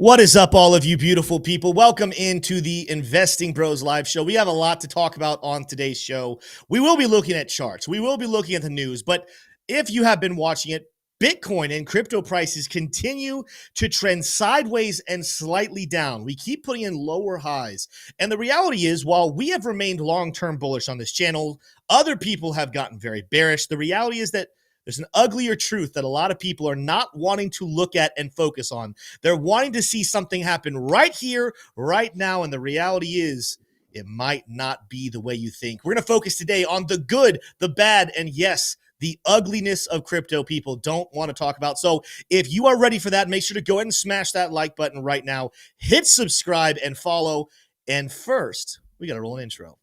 What is up, all of you beautiful people? Welcome into the Investing Bros live show. We have a lot to talk about on today's show. We will be looking at charts. We will be looking at the news. But if you have been watching it, Bitcoin and crypto prices continue to trend sideways and slightly down. We keep putting in lower highs. And the reality is, while we have remained long-term bullish on this channel, other people have gotten very bearish. The reality is that there's an uglier truth that a lot of people are not wanting to look at and focus on. They're wanting to see something happen right here, right now. And the reality is, it might not be the way you think. We're going to focus today on the good, the bad, and yes, the ugliness of crypto people don't want to talk about. So if you are ready for that, make sure to go ahead and smash that like button right now. Hit subscribe and follow. And first, we got to roll an intro.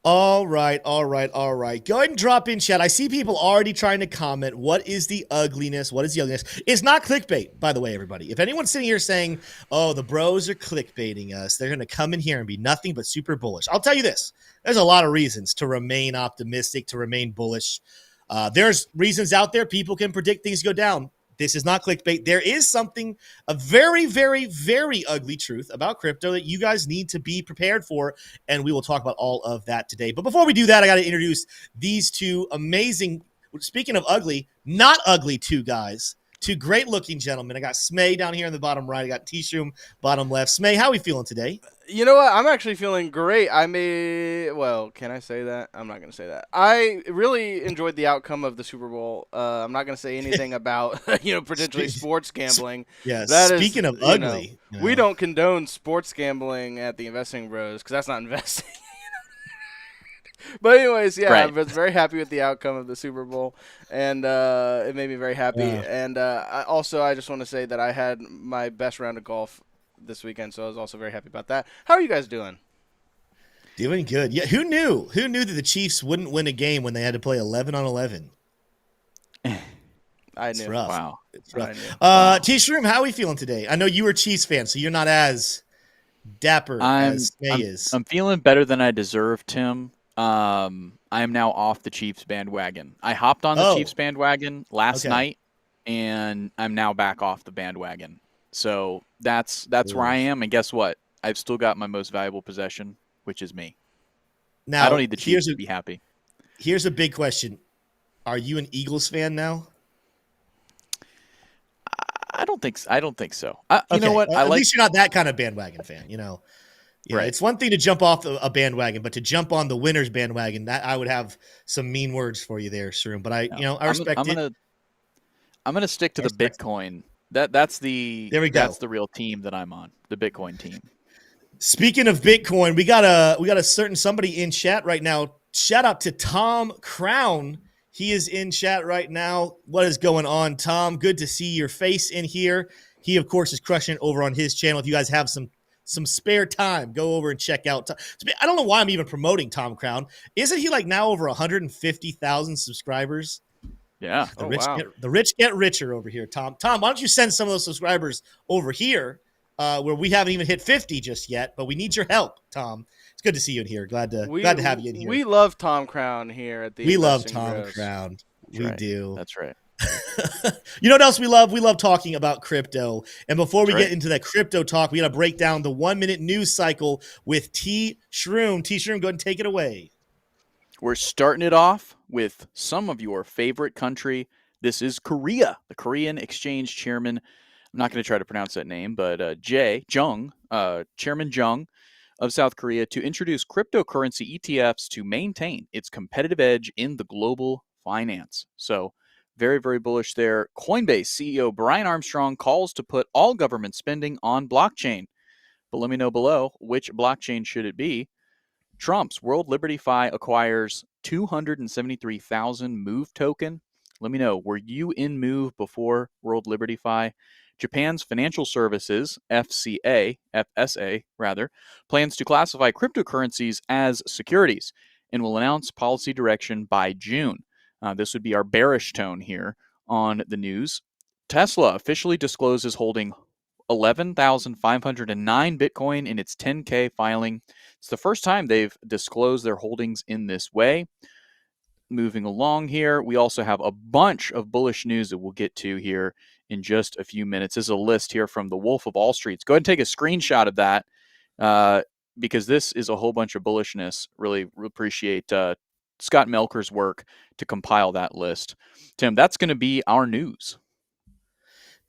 All right. Go ahead and drop in chat. I see people already trying to comment. What is the ugliness? What is the ugliness? It's not clickbait, by the way, everybody. If anyone's sitting here saying, oh, the bros are clickbaiting us, they're going to come in here and be nothing but super bullish. I'll tell you this. There's a lot of reasons to remain optimistic, to remain bullish. There's reasons out there. People can predict things go down. This is not clickbait. There is something, a very, very, very ugly truth about crypto that you guys need to be prepared for, and we will talk about all of that today. But before we do that, I got to introduce these two amazing, speaking of ugly, not ugly two guys, two great-looking gentlemen. I got Smay down here in the bottom right. I got Tshroom bottom left. Smay, how are we feeling today? You know what? I'm actually feeling great. Can I say that? I'm not going to say that. I really enjoyed the outcome of the Super Bowl. I'm not going to say anything about, potentially sports gambling. Yeah, speaking of ugly. We don't condone sports gambling at the Investing Bros because that's not investing. But anyways, yeah, right. I was very happy with the outcome of the Super Bowl, and it made me very happy. Yeah. And I just want to say that I had my best round of golf this weekend, so I was also very happy about that. How are you guys doing? Doing good. Yeah, who knew? Who knew that the Chiefs wouldn't win a game when they had to play 11 on 11? I it's knew. Rough. Wow. It's rough. Wow. Tshroom, how are we feeling today? I know you were a Chiefs fan, so you're not as dapper as May is. I'm feeling better than I deserve, Tim. I am now off the Chiefs bandwagon. I hopped on the Chiefs bandwagon last night, and I'm now back off the bandwagon. So that's where I am. And guess what? I've still got my most valuable possession, which is me. Now I don't need the Chiefs to be happy. Here's a big question: are you an Eagles fan now? I don't think so. You know what? At least you're not that kind of bandwagon fan. Yeah, right. It's one thing to jump off a bandwagon, but to jump on the winner's bandwagon, that I would have some mean words for you there, Tshroom. But I respect it. I'm gonna stick to the Bitcoin. That's the real team that I'm on, the Bitcoin team. Speaking of Bitcoin, we got a certain somebody in chat right now. Shout out to Tom Crown. He is in chat right now. What is going on, Tom? Good to see your face in here. He, of course, is crushing it over on his channel. If you guys have some spare time, go over and check out. I don't know why I'm even promoting Tom Crown. Isn't he like now over 150,000 subscribers? Yeah. The rich get richer over here, Tom. Tom, why don't you send some of those subscribers over here where we haven't even hit 50 just yet, but we need your help, Tom. It's good to see you in here. Glad to have you in here. We love Tom Crown here at the We love Tom Crown. We do. That's right. You know what else we love? We love talking about crypto. And before we get into that crypto talk, we got to break down the 1 minute news cycle with Tshroom. Tshroom, go ahead and take it away. We're starting it off with some of your favorite country. This is Korea, the Korean Exchange Chairman. I'm not going to try to pronounce that name, but Chairman Jung of South Korea to introduce cryptocurrency ETFs to maintain its competitive edge in the global finance. So very, very bullish there. Coinbase CEO Brian Armstrong calls to put all government spending on blockchain. But let me know below, which blockchain should it be? Trump's World Liberty Fi acquires 273,000 Move token. Let me know, were you in Move before World Liberty Fi? Japan's Financial Services, FSA, plans to classify cryptocurrencies as securities and will announce policy direction by June. This would be our bearish tone here on the news. Tesla officially discloses holding 11,509 Bitcoin in its 10K filing. It's the first time they've disclosed their holdings in this way. Moving along here, we also have a bunch of bullish news that we'll get to here in just a few minutes. This is a list here from the Wolf of All Streets. Go ahead and take a screenshot of that because this is a whole bunch of bullishness. Really appreciate Scott Melker's work to compile that list. Tim, that's going to be our news.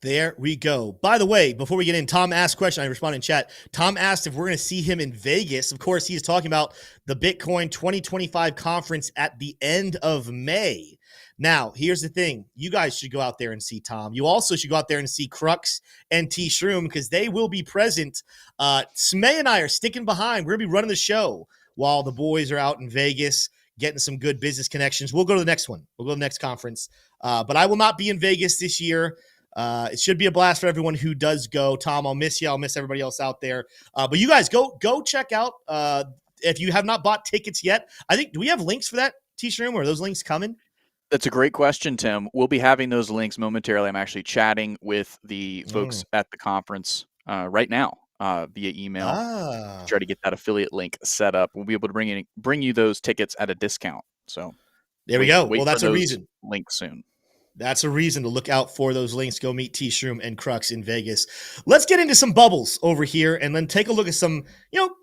There we go. By the way, before we get in, Tom asked a question. I responded in chat. Tom asked if we're going to see him in Vegas. Of course, he's talking about the Bitcoin 2025 conference at the end of May. Now, here's the thing. You guys should go out there and see Tom. You also should go out there and see Crux and Tshroom because they will be present. Smay and I are sticking behind. We're going to be running the show while the boys are out in Vegas getting some good business connections. We'll go to the next one. We'll go to the next conference. But I will not be in Vegas this year. It should be a blast for everyone who does go. Tom, I'll miss you. I'll miss everybody else out there. But you guys go check out if you have not bought tickets yet. I think, do we have links for that, Tshroom? Are those links coming? That's a great question, Tim. We'll be having those links momentarily. I'm actually chatting with the folks at the conference right now via email. Try to get that affiliate link set up. We'll be able to bring you those tickets at a discount. So there we go. Well, that's a reason. Links soon. That's a reason to look out for those links. Go meet Tshroom and Crux in Vegas. Let's get into some bubbles over here and then take a look at some,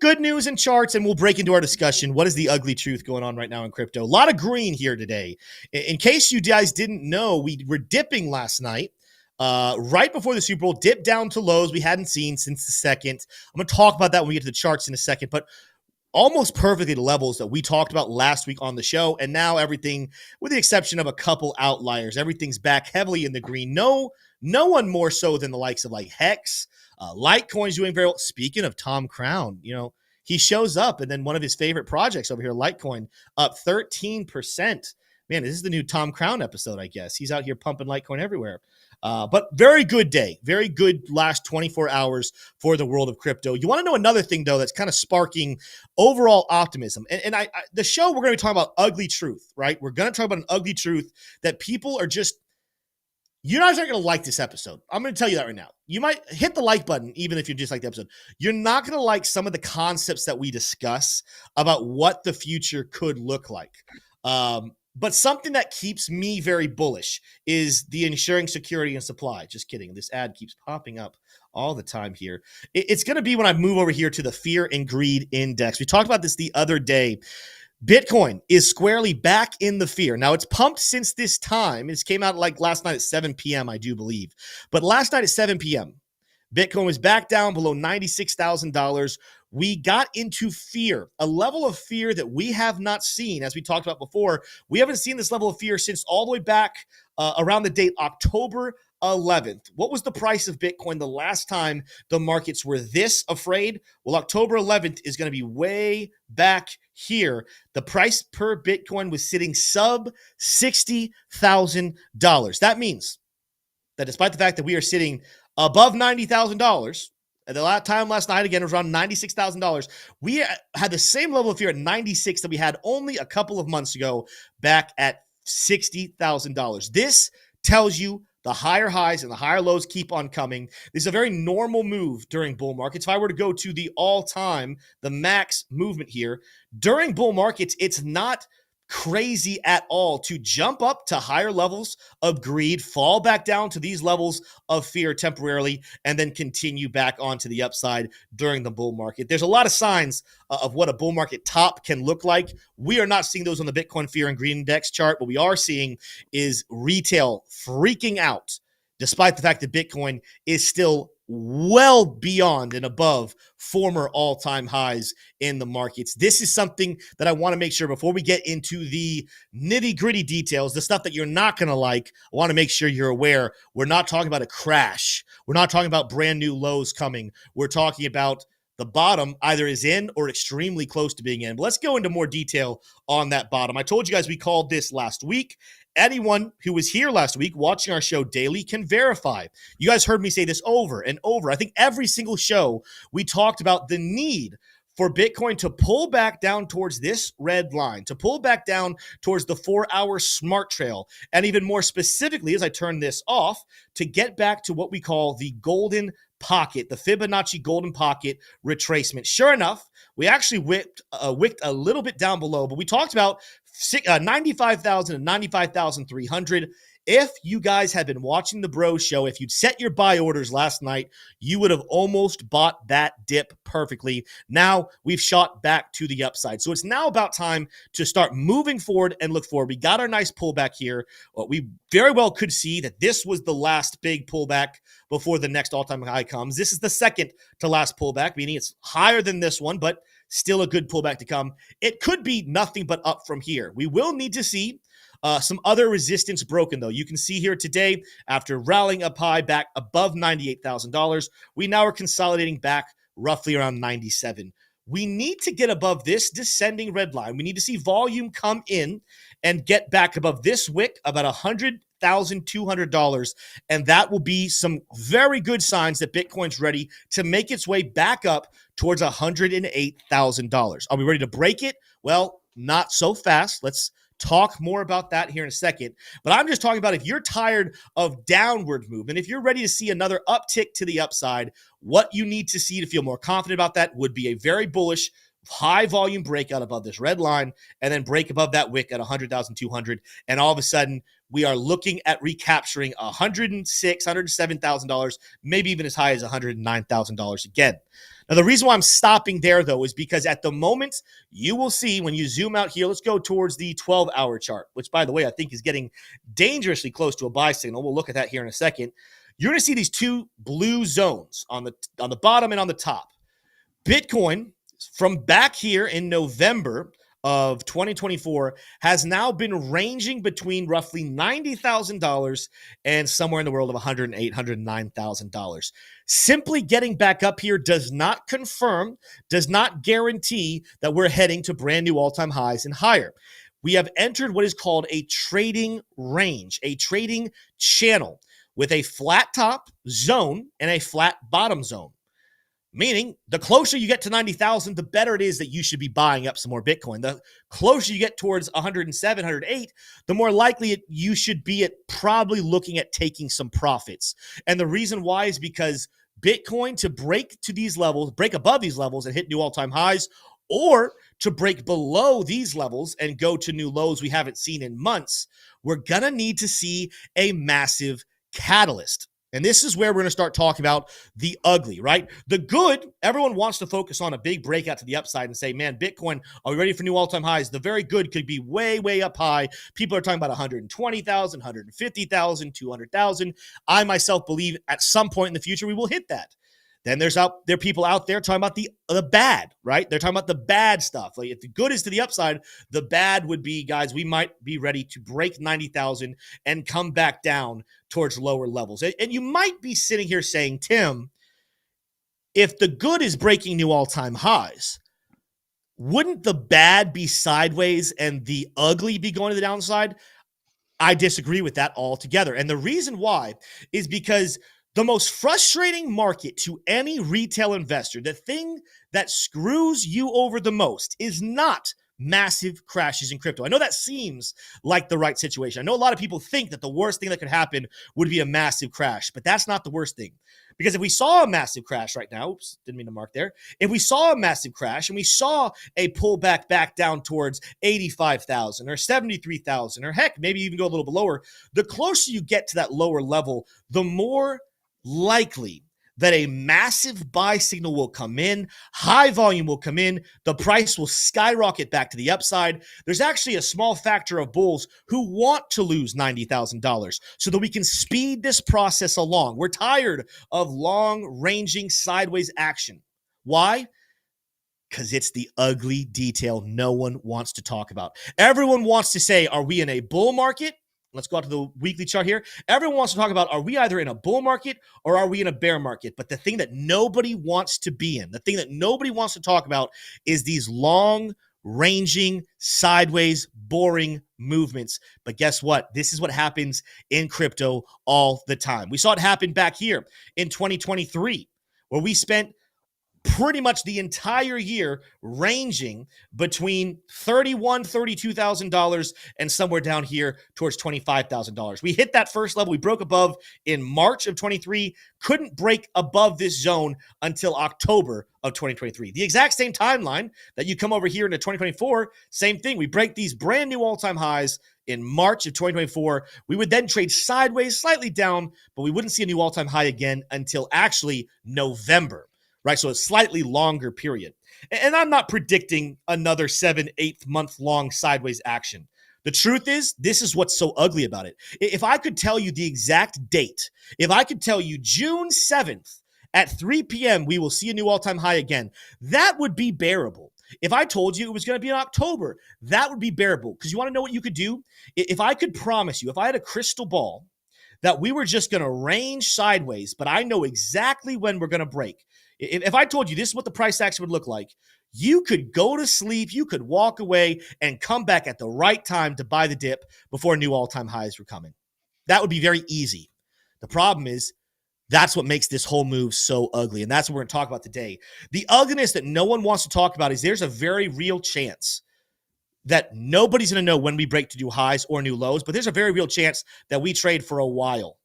good news and charts, and we'll break into our discussion. What is the ugly truth going on right now in crypto? A lot of green here today. In case you guys didn't know, we were dipping last night. Right before the Super Bowl, dipped down to lows we hadn't seen since the second. I'm going to talk about that when we get to the charts in a second, but almost perfectly the levels that we talked about last week on the show. And now everything, with the exception of a couple outliers, everything's back heavily in the green. No one more so than the likes of like Hex, Litecoin's doing very well. Speaking of Tom Crown, he shows up and then one of his favorite projects over here, Litecoin, up 13%. Man, this is the new Tom Crown episode, I guess. He's out here pumping Litecoin everywhere. But very good day. Very good last 24 hours for the world of crypto. You want to know another thing, though, that's kind of sparking overall optimism. And the show, we're going to be talking about ugly truth, right? We're going to talk about an ugly truth that people are just, you're not going to like this episode. I'm going to tell you that right now. You might hit the like button, even if you just like the episode. You're not going to like some of the concepts that we discuss about what the future could look like. But something that keeps me very bullish is the ensuring security and supply. Just kidding. This ad keeps popping up all the time here. It's going to be when I move over here to the fear and greed index. We talked about this the other day. Bitcoin is squarely back in the fear. Now, it's pumped since this time. It came out like last night at 7 p.m., I do believe. But last night at 7 p.m., Bitcoin was back down below $96,000. We got into fear, a level of fear that we have not seen. As we talked about before, we haven't seen this level of fear since all the way back around the date October 11th. What was the price of Bitcoin the last time the markets were this afraid? Well, October 11th is going to be way back here. The price per Bitcoin was sitting sub $60,000. That means that despite the fact that we are sitting above $90,000, at the time last night, again, it was around $96,000. We had the same level of fear at 96 that we had only a couple of months ago, back at $60,000. This tells you the higher highs and the higher lows keep on coming. This is a very normal move during bull markets. If I were to go to the all-time, the max movement here, during bull markets, it's not crazy at all to jump up to higher levels of greed, fall back down to these levels of fear temporarily, and then continue back onto the upside during the bull market. There's a lot of signs of what a bull market top can look like. We are not seeing those on the Bitcoin Fear and Greed Index chart. What we are seeing is retail freaking out, despite the fact that Bitcoin is still well beyond and above former all-time highs in the markets. This is something that I want to make sure before we get into the nitty-gritty details, the stuff that you're not going to like, I want to make sure you're aware. We're not talking about a crash. We're not talking about brand new lows coming. We're talking about the bottom either is in or extremely close to being in. But let's go into more detail on that bottom. I told you guys we called this last week. Anyone who was here last week watching our show daily can verify. You guys heard me say this over and over. I think every single show we talked about the need for Bitcoin to pull back down towards this red line, to pull back down towards the 4-hour smart trail, and even more specifically, as I turn this off, to get back to what we call the golden pocket, the Fibonacci golden pocket retracement. Sure enough, we actually wicked a little bit down below, but we talked about 95,000 and 95,300. If you guys had been watching the Bro Show, if you'd set your buy orders last night, you would have almost bought that dip perfectly. Now we've shot back to the upside. So it's now about time to start moving forward and look forward. We got our nice pullback here. We very well could see that this was the last big pullback before the next all-time high comes. This is the second to last pullback, meaning it's higher than this one, but still a good pullback to come. It could be nothing but up from here. We will need to see some other resistance broken, though. You can see here today, after rallying up high back above $98,000, we now are consolidating back roughly around 97. We need to get above this descending red line. We need to see volume come in and get back above this wick, about $100,200, and that will be some very good signs that Bitcoin's ready to make its way back up towards $108,000. Are we ready to break it? Well, not so fast. Let's talk more about that here in a second. But I'm just talking about if you're tired of downward movement, if you're ready to see another uptick to the upside, what you need to see to feel more confident about that would be a very bullish high volume breakout above this red line and then break above that wick at 100,200. And all of a sudden, we are looking at recapturing $106,000, $107,000, maybe even as high as $109,000 again. Now, the reason why I'm stopping there, though, is because at the moment, you will see when you zoom out here, let's go towards the 12-hour chart, which, by the way, I think is getting dangerously close to a buy signal. We'll look at that here in a second. You're going to see these two blue zones on the bottom and on the top. Bitcoin, from back here in November of 2024, has now been ranging between roughly $90,000 and somewhere in the world of $108,000, $109,000. Simply getting back up here does not confirm, does not guarantee that we're heading to brand new all-time highs and higher. We have entered what is called a trading range, a trading channel with a flat top zone and a flat bottom zone. Meaning, the closer you get to 90,000, the better it is that you should be buying up some more Bitcoin. The closer you get towards 107, 108, the more likely you should be at probably looking at taking some profits. And the reason why is because Bitcoin, to break to these levels, break above these levels and hit new all-time highs, or to break below these levels and go to new lows we haven't seen in months, we're going to need to see a massive catalyst. And this is where we're going to start talking about the ugly, right? The good, everyone wants to focus on a big breakout to the upside and say, man, Bitcoin, are we ready for new all-time highs? The very good could be way, way up high. People are talking about 120,000, 150,000, 200,000. I myself believe at some point in the future we will hit that. Then there are people out there talking about the bad, right? They're talking about the bad stuff. Like if the good is to the upside, the bad would be, guys, we might be ready to break 90,000 and come back down towards lower levels. And you might be sitting here saying, Tim, if the good is breaking new all-time highs, wouldn't the bad be sideways and the ugly be going to the downside? I disagree with that altogether. And the reason why is because the most frustrating market to any retail investor, the thing that screws you over the most, is not massive crashes in crypto. I know that seems like the right situation. I know a lot of people think that the worst thing that could happen would be a massive crash, but that's not the worst thing. Because if we saw a massive crash right now, oops, didn't mean to mark there. If we saw a massive crash and we saw a pullback back down towards 85,000 or 73,000, or heck, maybe even go a little bit lower, the closer you get to that lower level, the more likely that a massive buy signal will come in, high volume will come in, the price will skyrocket back to the upside. There's actually a small factor of bulls who want to lose $90,000 so that we can speed this process along. We're tired of long-ranging sideways action. Why? Because it's the ugly detail no one wants to talk about. Everyone wants to say, are we in a bull market? Let's go out to the weekly chart here. Everyone wants to talk about, are we either in a bull market or are we in a bear market? But the thing that nobody wants to be in, the thing that nobody wants to talk about is these long-ranging, sideways, boring movements. But guess what? This is what happens in crypto all the time. We saw it happen back here in 2023, where we spent pretty much the entire year ranging between $31,000, $32,000 and somewhere down here towards $25,000. We hit that first level. We broke above in March of 23, couldn't break above this zone until October of 2023. The exact same timeline that you come over here into 2024, same thing. We break these brand new all-time highs in March of 2024. We would then trade sideways, slightly down, but we wouldn't see a new all-time high again until actually November. Right, so a slightly longer period. And I'm not predicting another 7-8 month long sideways action. The truth is, this is what's so ugly about it. If I could tell you the exact date, if I could tell you June 7th at 3 p.m., we will see a new all-time high again, that would be bearable. If I told you it was going to be in October, that would be bearable. Because you want to know what you could do? If I could promise you, if I had a crystal ball, that we were just going to range sideways, but I know exactly when we're going to break. If I told you this is what the price action would look like, you could go to sleep, you could walk away and come back at the right time to buy the dip before new all-time highs were coming. That would be very easy. The problem is that's what makes this whole move so ugly, and that's what we're going to talk about today. The ugliness that no one wants to talk about is there's a very real chance that nobody's going to know when we break to new highs or new lows, but there's a very real chance that we trade for a while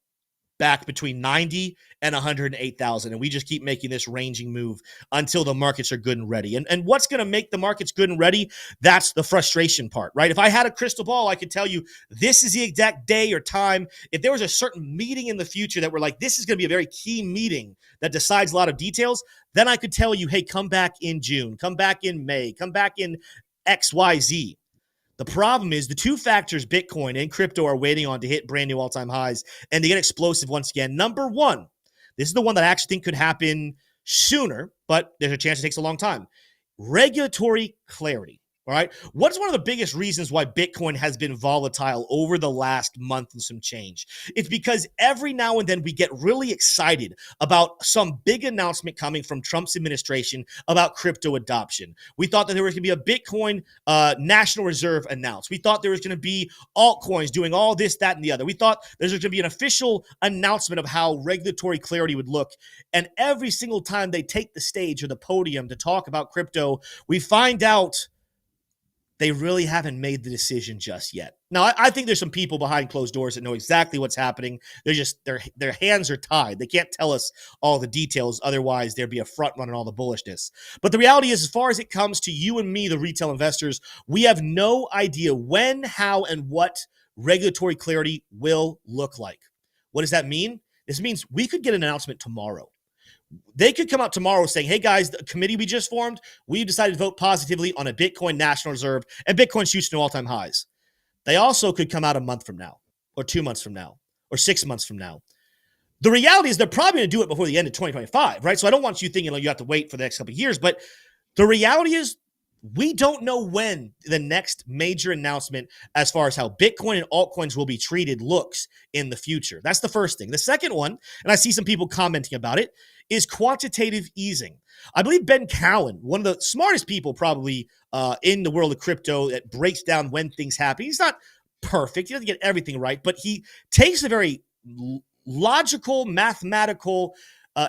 back between 90 and 108,000. And we just keep making this ranging move until the markets are good and ready. And what's going to make the markets good and ready? That's the frustration part, right? If I had a crystal ball, I could tell you this is the exact day or time. If there was a certain meeting in the future that we're like, this is going to be a very key meeting that decides a lot of details, then I could tell you, hey, come back in June, come back in May, come back in XYZ. The problem is the two factors Bitcoin and crypto are waiting on to hit brand new all-time highs and to get explosive once again. Number one, this is the one that I actually think could happen sooner, but there's a chance it takes a long time. Regulatory clarity. All right. What's one of the biggest reasons why Bitcoin has been volatile over the last month and some change? It's because every now and then we get really excited about some big announcement coming from Trump's administration about crypto adoption. We thought that there was going to be a Bitcoin National Reserve announced. We thought there was going to be altcoins doing all this, that, and the other. We thought there's going to be an official announcement of how regulatory clarity would look. And every single time they take the stage or the podium to talk about crypto, we find out they really haven't made the decision just yet. Now, I think there's some people behind closed doors that know exactly what's happening. They're just, their hands are tied. They can't tell us all the details. Otherwise, there'd be a front run on all the bullishness. But the reality is, as far as it comes to you and me, the retail investors, we have no idea when, how, and what regulatory clarity will look like. What does that mean? This means we could get an announcement tomorrow. They could come out tomorrow saying, hey guys, the committee we just formed, we decided to vote positively on a Bitcoin National Reserve and Bitcoin shoots to all-time highs. They also could come out a month from now or 2 months from now or 6 months from now. The reality is they're probably going to do it before the end of 2025, right? So I don't want you thinking like you have to wait for the next couple of years, but the reality is we don't know when the next major announcement as far as how Bitcoin and altcoins will be treated looks in the future. That's the first thing. The second one, and I see some people commenting about it, is quantitative easing. I believe Ben Cowan, one of the smartest people probably in the world of crypto that breaks down when things happen. He's not perfect. He doesn't get everything right, but he takes a very logical, mathematical,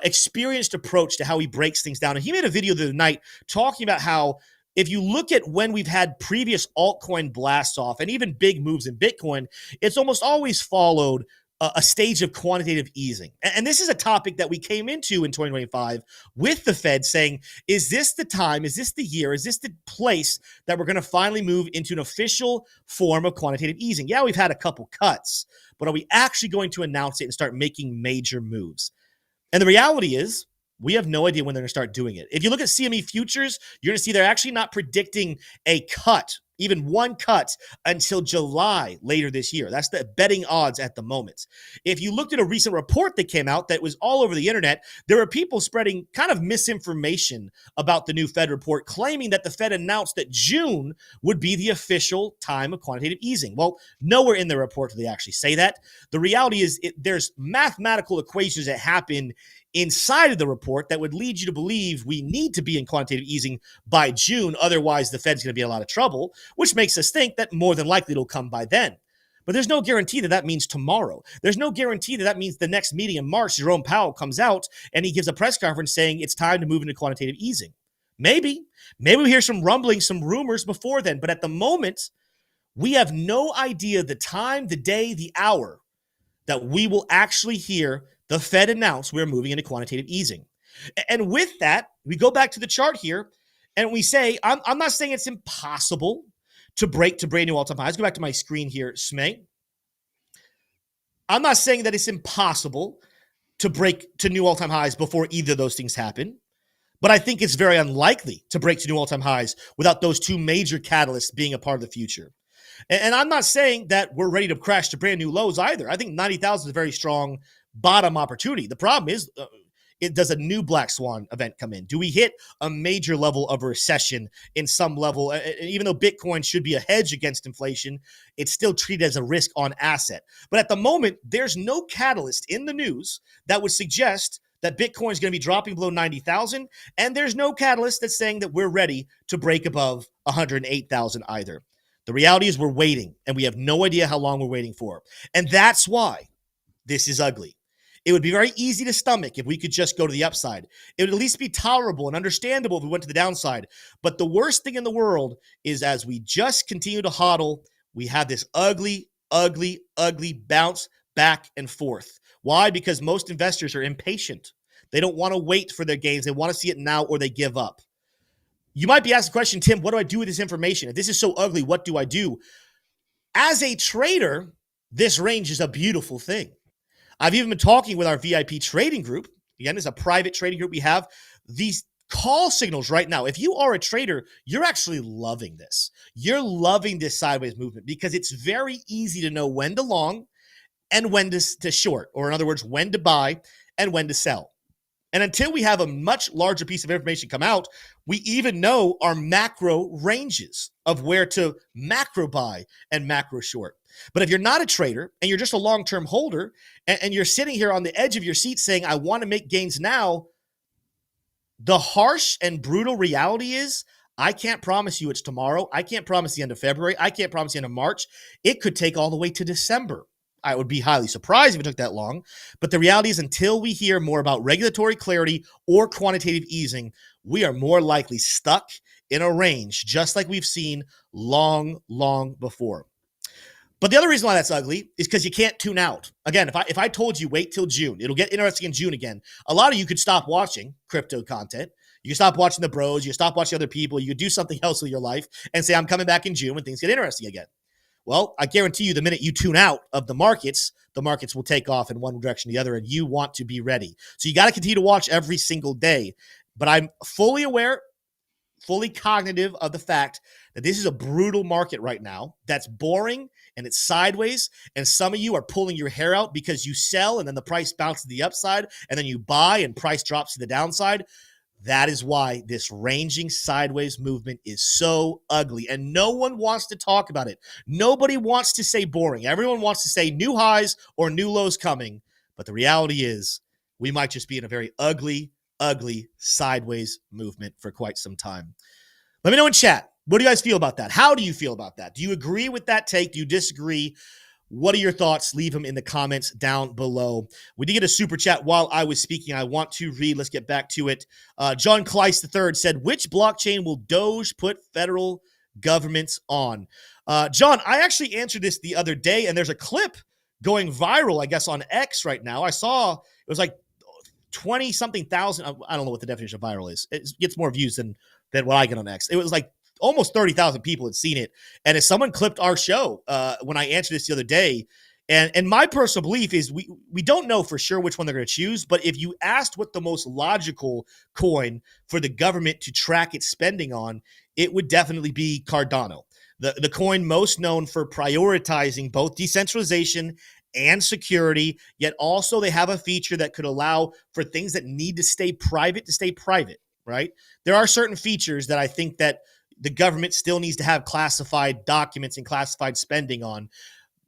experienced approach to how he breaks things down. And he made a video the other night talking about how if you look at when we've had previous altcoin blasts off and even big moves in Bitcoin, it's almost always followed a stage of quantitative easing. And this is a topic that we came into in 2025 with the Fed saying, is this the time? Is this the year? Is this the place that we're going to finally move into an official form of quantitative easing? Yeah, we've had a couple cuts, but are we actually going to announce it and start making major moves? And the reality is, we have no idea when they're going to start doing it. If you look at CME futures, you're going to see they're actually not predicting a cut, even one cut, until July later this year. That's the betting odds at the moment. If you looked at a recent report that came out that was all over the internet, there were people spreading kind of misinformation about the new Fed report, claiming that the Fed announced that June would be the official time of quantitative easing. Well, nowhere in the report do they actually say that. The reality is there's mathematical equations that happen inside of the report that would lead you to believe we need to be in quantitative easing by June. Otherwise, the Fed's going to be in a lot of trouble, which makes us think that more than likely it'll come by then. But there's no guarantee that that means tomorrow. There's no guarantee that that means the next meeting in March, Jerome Powell comes out and he gives a press conference saying it's time to move into quantitative easing. Maybe we hear some rumblings, some rumors before then. But at the moment, we have no idea the time, the day, the hour that we will actually hear the Fed announce we're moving into quantitative easing. And with that, we go back to the chart here and we say, I'm not saying it's impossible to break to brand new all-time highs. Go back to my screen here, Smay. I'm not saying that it's impossible to break to new all-time highs before either of those things happen, but I think it's very unlikely to break to new all-time highs without those two major catalysts being a part of the future. And I'm not saying that we're ready to crash to brand new lows either. I think 90,000 is a very strong bottom opportunity. The problem is, does a new black swan event come in? Do we hit a major level of recession in some level? Even though Bitcoin should be a hedge against inflation, it's still treated as a risk on asset. But at the moment, there's no catalyst in the news that would suggest that Bitcoin is going to be dropping below 90,000. And there's no catalyst that's saying that we're ready to break above 108,000 either. The reality is we're waiting, and we have no idea how long we're waiting for. And that's why this is ugly. It would be very easy to stomach if we could just go to the upside. It would at least be tolerable and understandable if we went to the downside. But the worst thing in the world is as we just continue to hodl, we have this ugly bounce back and forth. Why? Because most investors are impatient. They don't want to wait for their gains. They want to see it now or they give up. You might be asked the question, Tim, what do I do with this information? If this is so ugly, what do I do? As a trader, this range is a beautiful thing. I've even been talking with our VIP trading group. Again, it's a private trading group we have. These call signals right now, if you are a trader, you're actually loving this. You're loving this sideways movement because it's very easy to know when to long and when to short, or in other words, when to buy and when to sell. And until we have a much larger piece of information come out, we even know our macro ranges of where to macro buy and macro short. But if you're not a trader and you're just a long-term holder and you're sitting here on the edge of your seat saying, I want to make gains now, the harsh and brutal reality is I can't promise you it's tomorrow. I can't promise the end of February. I can't promise the end of March. It could take all the way to December. I would be highly surprised if it took that long. But the reality is until we hear more about regulatory clarity or quantitative easing, we are more likely stuck in a range, just like we've seen long before. But the other reason why that's ugly is because you can't tune out. Again, if I told you wait till June, it'll get interesting in June again. A lot of you could stop watching crypto content. You can stop watching the bros. You can stop watching other people. You could do something else with your life and say, I'm coming back in June when things get interesting again. Well, I guarantee you the minute you tune out of the markets will take off in one direction or the other, and you want to be ready. So you got to continue to watch every single day. But I'm fully aware, fully cognitive of the fact that this is a brutal market right now that's boring and it's sideways, and some of you are pulling your hair out because you sell and then the price bounces to the upside, and then you buy and price drops to the downside. That is why this ranging sideways movement is so ugly, and no one wants to talk about it. Nobody wants to say boring. Everyone wants to say new highs or new lows coming, but the reality is we might just be in a very ugly sideways movement for quite some time. Let me know in chat. What do you guys feel about that? How do you feel about that? Do you agree with that take? Do you disagree? What are your thoughts? Leave them in the comments down below. We did get a super chat while I was speaking. I want to read. Let's get back to it. John Kleiss III said, which blockchain will Doge put federal governments on? John, I actually answered this the other day, and there's a clip going viral, I guess, on X right now. I saw it was like 20-something thousand. I don't know what the definition of viral is. It gets more views than what I get on X. It was like almost 30,000 people had seen it. And if someone clipped our show when I answered this the other day, and my personal belief is we don't know for sure which one they're going to choose, but if you asked what the most logical coin for the government to track its spending on, it would definitely be Cardano, the coin most known for prioritizing both decentralization and security, yet also they have a feature that could allow for things that need to stay private, right? There are certain features that I think that the government still needs to have classified documents and classified spending on,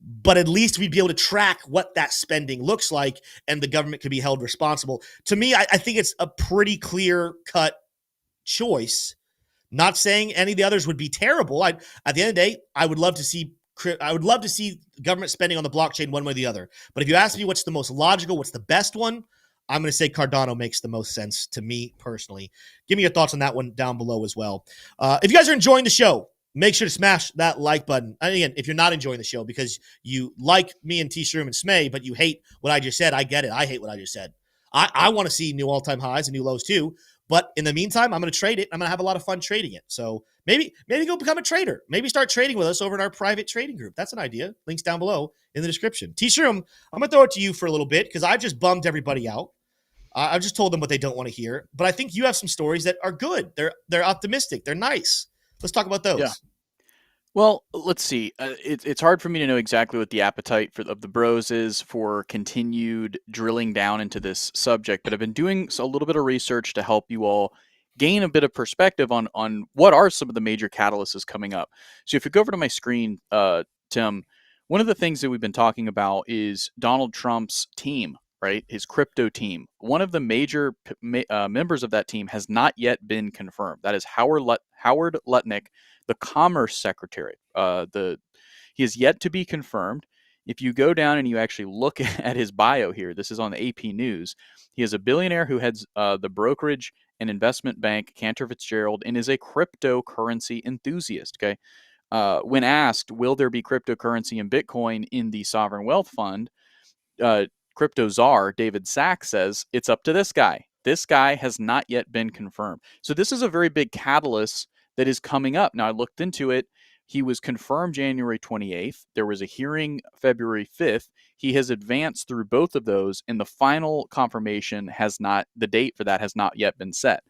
but at least we'd be able to track what that spending looks like, and the government could be held responsible. To me, I think it's a pretty clear-cut choice. Not saying any of the others would be terrible. At the end of the day, I would love to see I would love to see government spending on the blockchain one way or the other. But if you ask me what's the most logical, what's the best one, I'm going to say Cardano makes the most sense to me personally. Give me your thoughts on that one down below as well. If you guys are enjoying the show, make sure to smash that like button. And again, if you're not enjoying the show because you like me and Tshroom and Smay, but you hate what I just said, I get it. I hate what I just said. I want to see new all-time highs and new lows too. But in the meantime, I'm going to trade it. I'm going to have a lot of fun trading it. So maybe go become a trader. Maybe start trading with us over in our private trading group. That's an idea. Links down below in the description. Tshroom, I'm going to throw it to you for a little bit because I just bummed everybody out. I've just told them what they don't want to hear. But I think you have some stories that are good. They're optimistic. They're nice. Let's talk about those. Yeah. Well, let's see. It's hard for me to know exactly what the appetite of the bros is for continued drilling down into this subject, but I've been doing a little bit of research to help you all gain a bit of perspective on what are some of the major catalysts coming up. So if you go over to my screen, Tim, one of the things that we've been talking about is Donald Trump's team, right? His crypto team. One of the major members of that team has not yet been confirmed. That is Howard Lutnick, the Commerce Secretary. He is yet to be confirmed. If you go down and you actually look at his bio here, this is on the AP News. He is a billionaire who heads the brokerage and investment bank Cantor Fitzgerald and is a cryptocurrency enthusiast. Okay, when asked, will there be cryptocurrency and Bitcoin in the sovereign wealth fund, crypto czar David Sachs says it's up to this guy. This guy has not yet been confirmed. So this is a very big catalyst that is coming up. Now, I looked into it. He was confirmed January 28th. There was a hearing February 5th. He has advanced through both of those, and the final confirmation the date for that has not yet been set,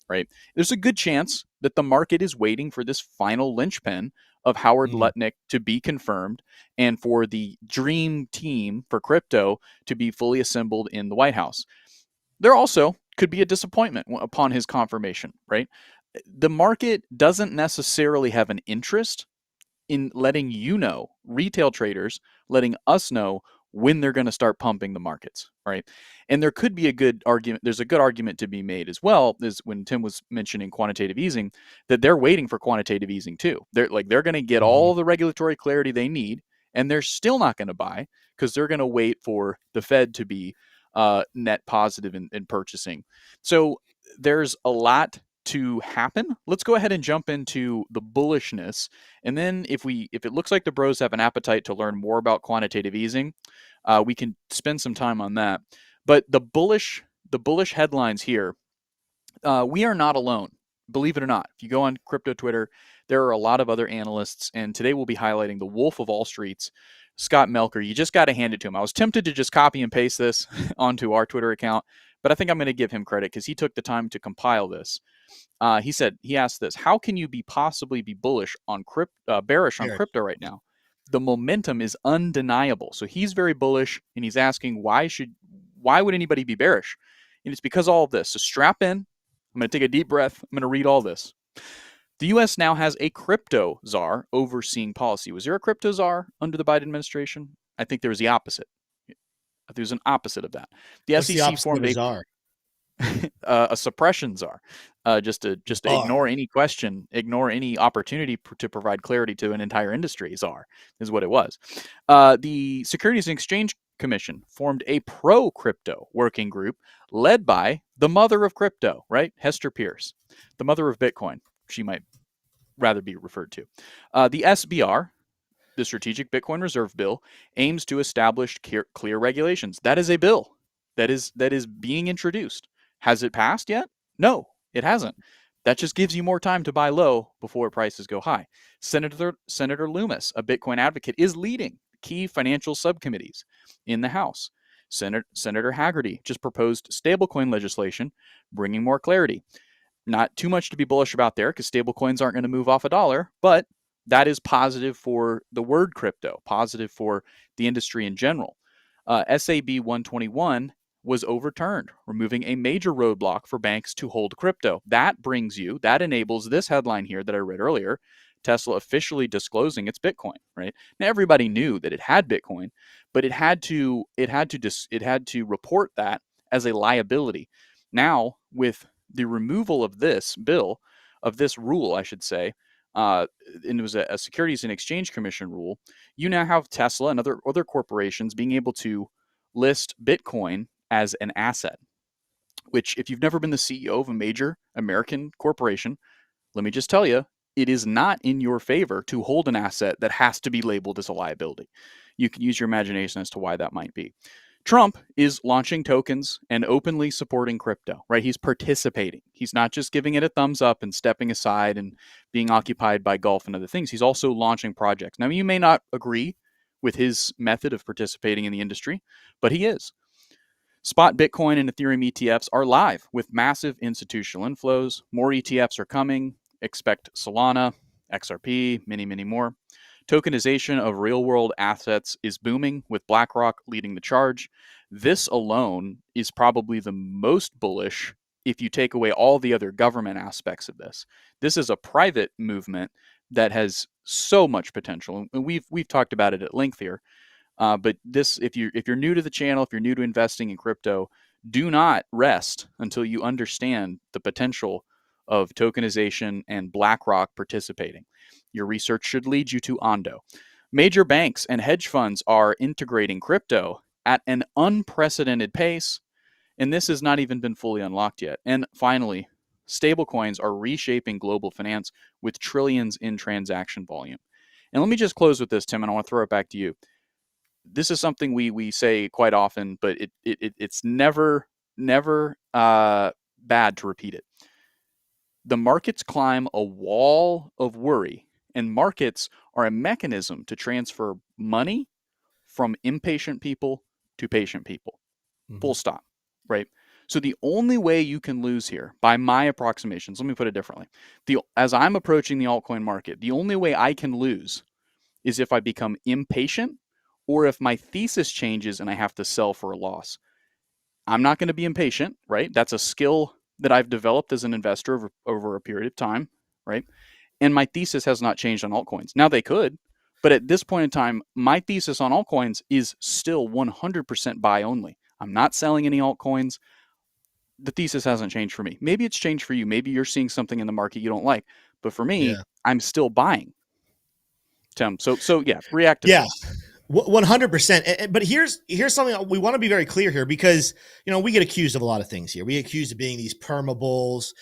right? There's a good chance that the market is waiting for this final linchpin of Howard Lutnick to be confirmed and for the dream team for crypto to be fully assembled in the White House. There also could be a disappointment upon his confirmation, right? The market doesn't necessarily have an interest in letting you know, retail traders, letting us know when they're going to start pumping the markets, right? And there could be a good argument. There's a good argument to be made as well, is when Tim was mentioning quantitative easing, that they're waiting for quantitative easing too. They're going to get all the regulatory clarity they need, and they're still not going to buy because they're going to wait for the Fed to be net positive in purchasing. So there's a lot to happen. Let's go ahead and jump into the bullishness, and then if it looks like the bros have an appetite to learn more about quantitative easing, we can spend some time on that. But the bullish headlines here, we are not alone. Believe it or not, if you go on crypto Twitter, there are a lot of other analysts, and today we'll be highlighting the Wolf of All Streets, Scott Melker. You just got to hand it to him. I was tempted to just copy and paste this onto our Twitter account, but I think I'm going to give him credit because he took the time to compile this. He asked this: how can you possibly be bearish on crypto right now? The momentum is undeniable. So he's very bullish, and he's asking why would anybody be bearish? And it's because of all of this. So strap in. I'm going to take a deep breath. I'm going to read all this. The U.S. now has a crypto czar overseeing policy. Was there a crypto czar under the Biden administration? I think there was the opposite. There's an opposite of that. The SEC formed a suppression czar, just to ignore any question, ignore any opportunity to provide clarity to an entire industry. Czar is what it was. The Securities and Exchange Commission formed a pro-crypto working group led by the mother of crypto, right? Hester Pierce, the mother of Bitcoin. She might rather be referred to. The SBR, the Strategic Bitcoin Reserve Bill, aims to establish clear regulations. That is a bill that is being introduced. Has it passed yet? No, it hasn't. That just gives you more time to buy low before prices go high. Senator Loomis, a Bitcoin advocate, is leading key financial subcommittees in the House. Senator Haggerty just proposed stablecoin legislation, bringing more clarity. Not too much to be bullish about there because stablecoins aren't going to move off a dollar, but that is positive for the word crypto, positive for the industry in general. SAB 121 was overturned, removing a major roadblock for banks to hold crypto. That enables this headline here that I read earlier, Tesla officially disclosing its Bitcoin, right? Now everybody knew that it had Bitcoin, but it had to report that as a liability. Now, with the removal of this rule, I should say, and it was a Securities and Exchange Commission rule, you now have Tesla and other corporations being able to list Bitcoin as an asset, which if you've never been the CEO of a major American corporation, let me just tell you, it is not in your favor to hold an asset that has to be labeled as a liability. You can use your imagination as to why that might be. Trump is launching tokens and openly supporting crypto, right? He's participating. He's not just giving it a thumbs up and stepping aside and being occupied by golf and other things. He's also launching projects. Now, you may not agree with his method of participating in the industry, but he is. Spot Bitcoin and Ethereum ETFs are live with massive institutional inflows. More ETFs are coming. Expect Solana, XRP, many more. Tokenization of real-world assets is booming, with BlackRock leading the charge. This alone is probably the most bullish if you take away all the other government aspects of this. This is a private movement that has so much potential, and we've talked about it at length here. But this, if you're new to the channel, if you're new to investing in crypto, do not rest until you understand the potential of tokenization and BlackRock participating. Your research should lead you to Ondo. Major banks and hedge funds are integrating crypto at an unprecedented pace, and this has not even been fully unlocked yet. And finally, stablecoins are reshaping global finance with trillions in transaction volume. And let me just close with this, Tim, and I want to throw it back to you. This is something we say quite often, but it's never bad to repeat it. The markets climb a wall of worry, and markets are a mechanism to transfer money from impatient people to patient people. Full stop, right? So the only way you can lose here, by my approximations, let me put it differently. As I'm approaching the altcoin market, the only way I can lose is if I become impatient or if my thesis changes and I have to sell for a loss. I'm not going to be impatient, right? That's a skill that I've developed as an investor over a period of time, right? And my thesis has not changed on altcoins. Now they could, but at this point in time, my thesis on altcoins is still 100% buy only. I'm not selling any altcoins. The thesis hasn't changed for me. Maybe it's changed for you. Maybe you're seeing something in the market you don't like, but for me, I'm still buying. Tim, so yeah, react to that. 100%. But here's something we want to be very clear here, because, we get accused of a lot of things here. We get accused of being these perma bulls.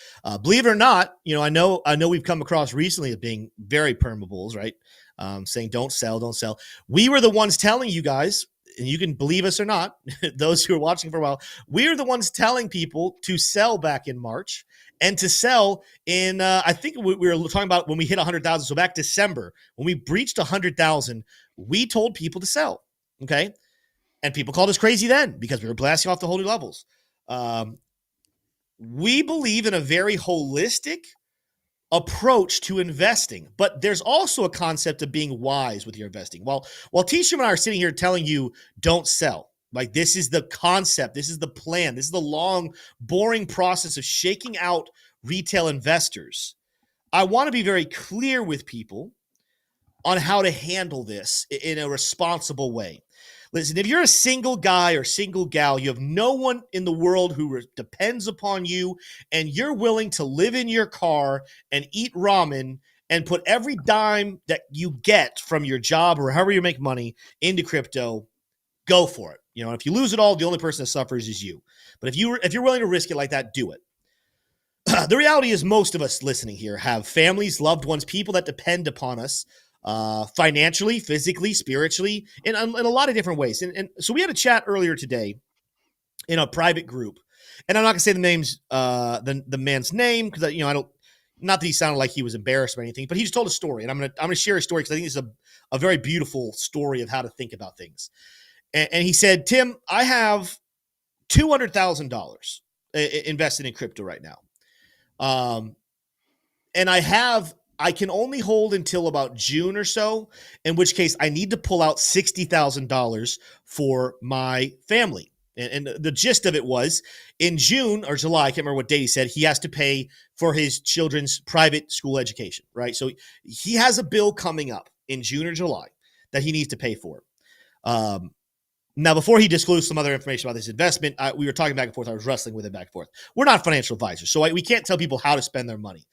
Believe it or not, I know we've come across recently of being very perma bulls, right? Saying don't sell. We were the ones telling you guys, and you can believe us or not, those who are watching for a while, we are the ones telling people to sell back in March and to sell in, I think we were talking about when we hit 100,000. So back December, when we breached 100,000, we told people to sell. Okay. And people called us crazy then because we were blasting off the whole new levels. We believe in a very holistic approach to investing, but there's also a concept of being wise with your investing. While Tshroom and I are sitting here telling you don't sell, like this is the concept, this is the plan, this is the long, boring process of shaking out retail investors. I want to be very clear with people on how to handle this in a responsible way. Listen, if you're a single guy or single gal, you have no one in the world who depends upon you, and you're willing to live in your car and eat ramen and put every dime that you get from your job or however you make money into crypto, go for it. If you lose it all, the only person that suffers is you. But if you're willing to risk it like that, do it. The reality is most of us listening here have families, loved ones, people that depend upon us financially, physically, spiritually, in a lot of different ways. And so we had a chat earlier today in a private group, and I'm not gonna say the names, the man's name, because I don't, not that he sounded like he was embarrassed or anything, but he just told a story, and I'm gonna share a story because I think it's a very beautiful story of how to think about things. And he said, Tim, I have $200,000 invested in crypto right now, and I can only hold until about June or so, in which case I need to pull out $60,000 for my family. And the gist of it was in June or July, I can't remember what date he said, he has to pay for his children's private school education, right? So he has a bill coming up in June or July that he needs to pay for. Now, before he disclosed some other information about this investment, we were talking back and forth. I was wrestling with it back and forth. We're not financial advisors, so we can't tell people how to spend their money.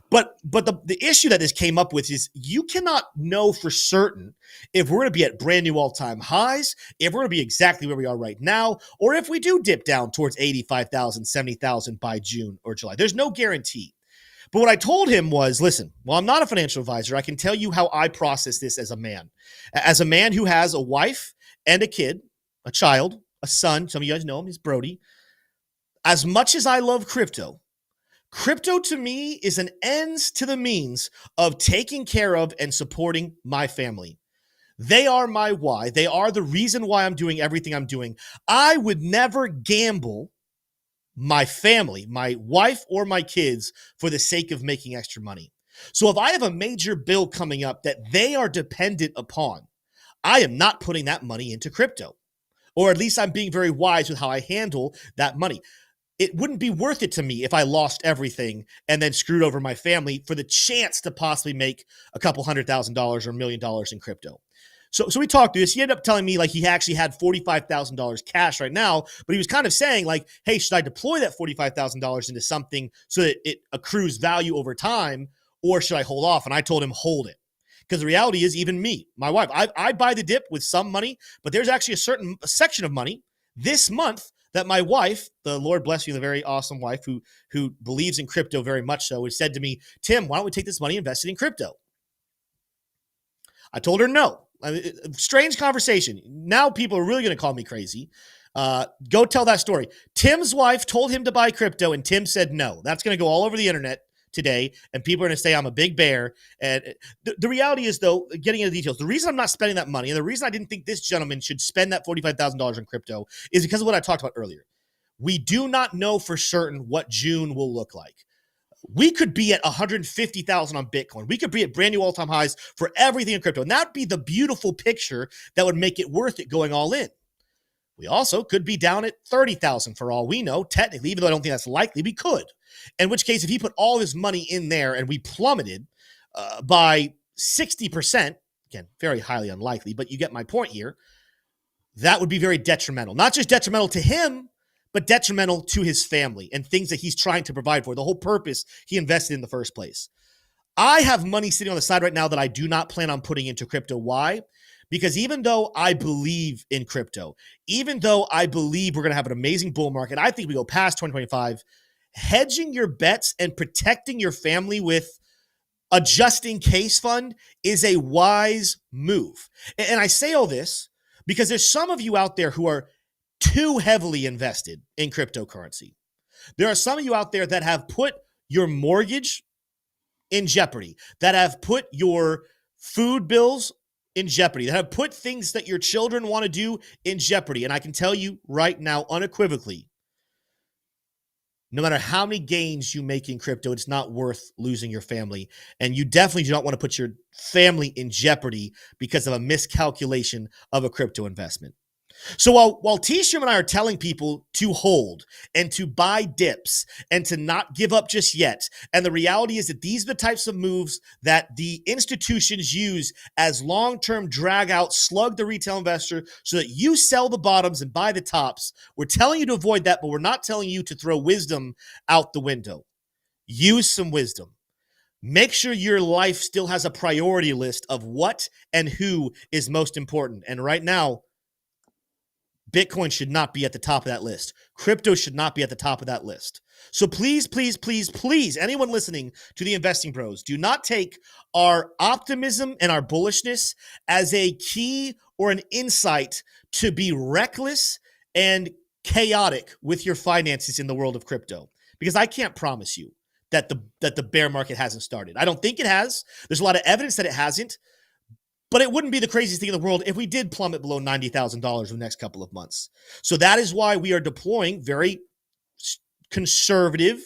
But the issue that this came up with is you cannot know for certain if we're going to be at brand new all-time highs, if we're going to be exactly where we are right now, or if we do dip down towards 85,000, 70,000 by June or July. There's no guarantee. But what I told him was, listen, well, I'm not a financial advisor. I can tell you how I process this as a man. As a man who has a wife and a kid, a child, a son, some of you guys know him, he's Brody. As much as I love crypto to me is an ends to the means of taking care of and supporting my family. They are my why. They are the reason why I'm doing everything I'm doing. I would never gamble my family, my wife or my kids for the sake of making extra money. So if I have a major bill coming up that they are dependent upon, I am not putting that money into crypto, or at least I'm being very wise with how I handle that money. It wouldn't be worth it to me if I lost everything and then screwed over my family for the chance to possibly make a couple $100,000 or $1 million in crypto. So we talked to this. He ended up telling me like he actually had $45,000 cash right now, but he was kind of saying like, hey, should I deploy that $45,000 into something so that it accrues value over time, or should I hold off? And I told him, hold it. Because the reality is, even me, my wife, I buy the dip with some money, but there's actually a section of money this month that my wife, the Lord bless you, the very awesome wife who believes in crypto very much so, has said to me, Tim, why don't we take this money and invest it in crypto? I told her no. Strange conversation. Now people are really going to call me crazy. Go tell that story. Tim's wife told him to buy crypto and Tim said no. That's going to go all over the internet today, and people are going to say I'm a big bear. And the reality is, though, getting into the details, the reason I'm not spending that money and the reason I didn't think this gentleman should spend that $45,000 in crypto is because of what I talked about earlier. We do not know for certain what June will look like. We could be at 150,000 on Bitcoin. We could be at brand new all-time highs for everything in crypto. And that'd be the beautiful picture that would make it worth it going all in. We also could be down at 30,000 for all we know. Technically, even though I don't think that's likely, we could. In which case, if he put all his money in there and we plummeted by 60%, again, very highly unlikely, but you get my point here, that would be very detrimental. Not just detrimental to him, but detrimental to his family and things that he's trying to provide for, the whole purpose he invested in the first place. I have money sitting on the side right now that I do not plan on putting into crypto. Why? Because even though I believe in crypto, even though I believe we're going to have an amazing bull market, I think we go past 2025, hedging your bets and protecting your family with a just-in-case fund is a wise move. And I say all this because there's some of you out there who are too heavily invested in cryptocurrency. There are some of you out there that have put your mortgage in jeopardy, that have put your food bills in jeopardy, that have put things that your children want to do in jeopardy. And I can tell you right now, unequivocally, no matter how many gains you make in crypto, it's not worth losing your family. And you definitely do not want to put your family in jeopardy because of a miscalculation of a crypto investment. So while Tshroom and I are telling people to hold and to buy dips and to not give up just yet, and the reality is that these are the types of moves that the institutions use as long-term drag out, slug the retail investor so that you sell the bottoms and buy the tops. We're telling you to avoid that, but we're not telling you to throw wisdom out the window. Use some wisdom. Make sure your life still has a priority list of what and who is most important. And right now, Bitcoin should not be at the top of that list. Crypto should not be at the top of that list. So please, please, please, please, anyone listening to the Investing Bros, do not take our optimism and our bullishness as a key or an insight to be reckless and chaotic with your finances in the world of crypto. Because I can't promise you that the bear market hasn't started. I don't think it has. There's a lot of evidence that it hasn't. But it wouldn't be the craziest thing in the world if we did plummet below $90,000 in the next couple of months. So that is why we are deploying very conservative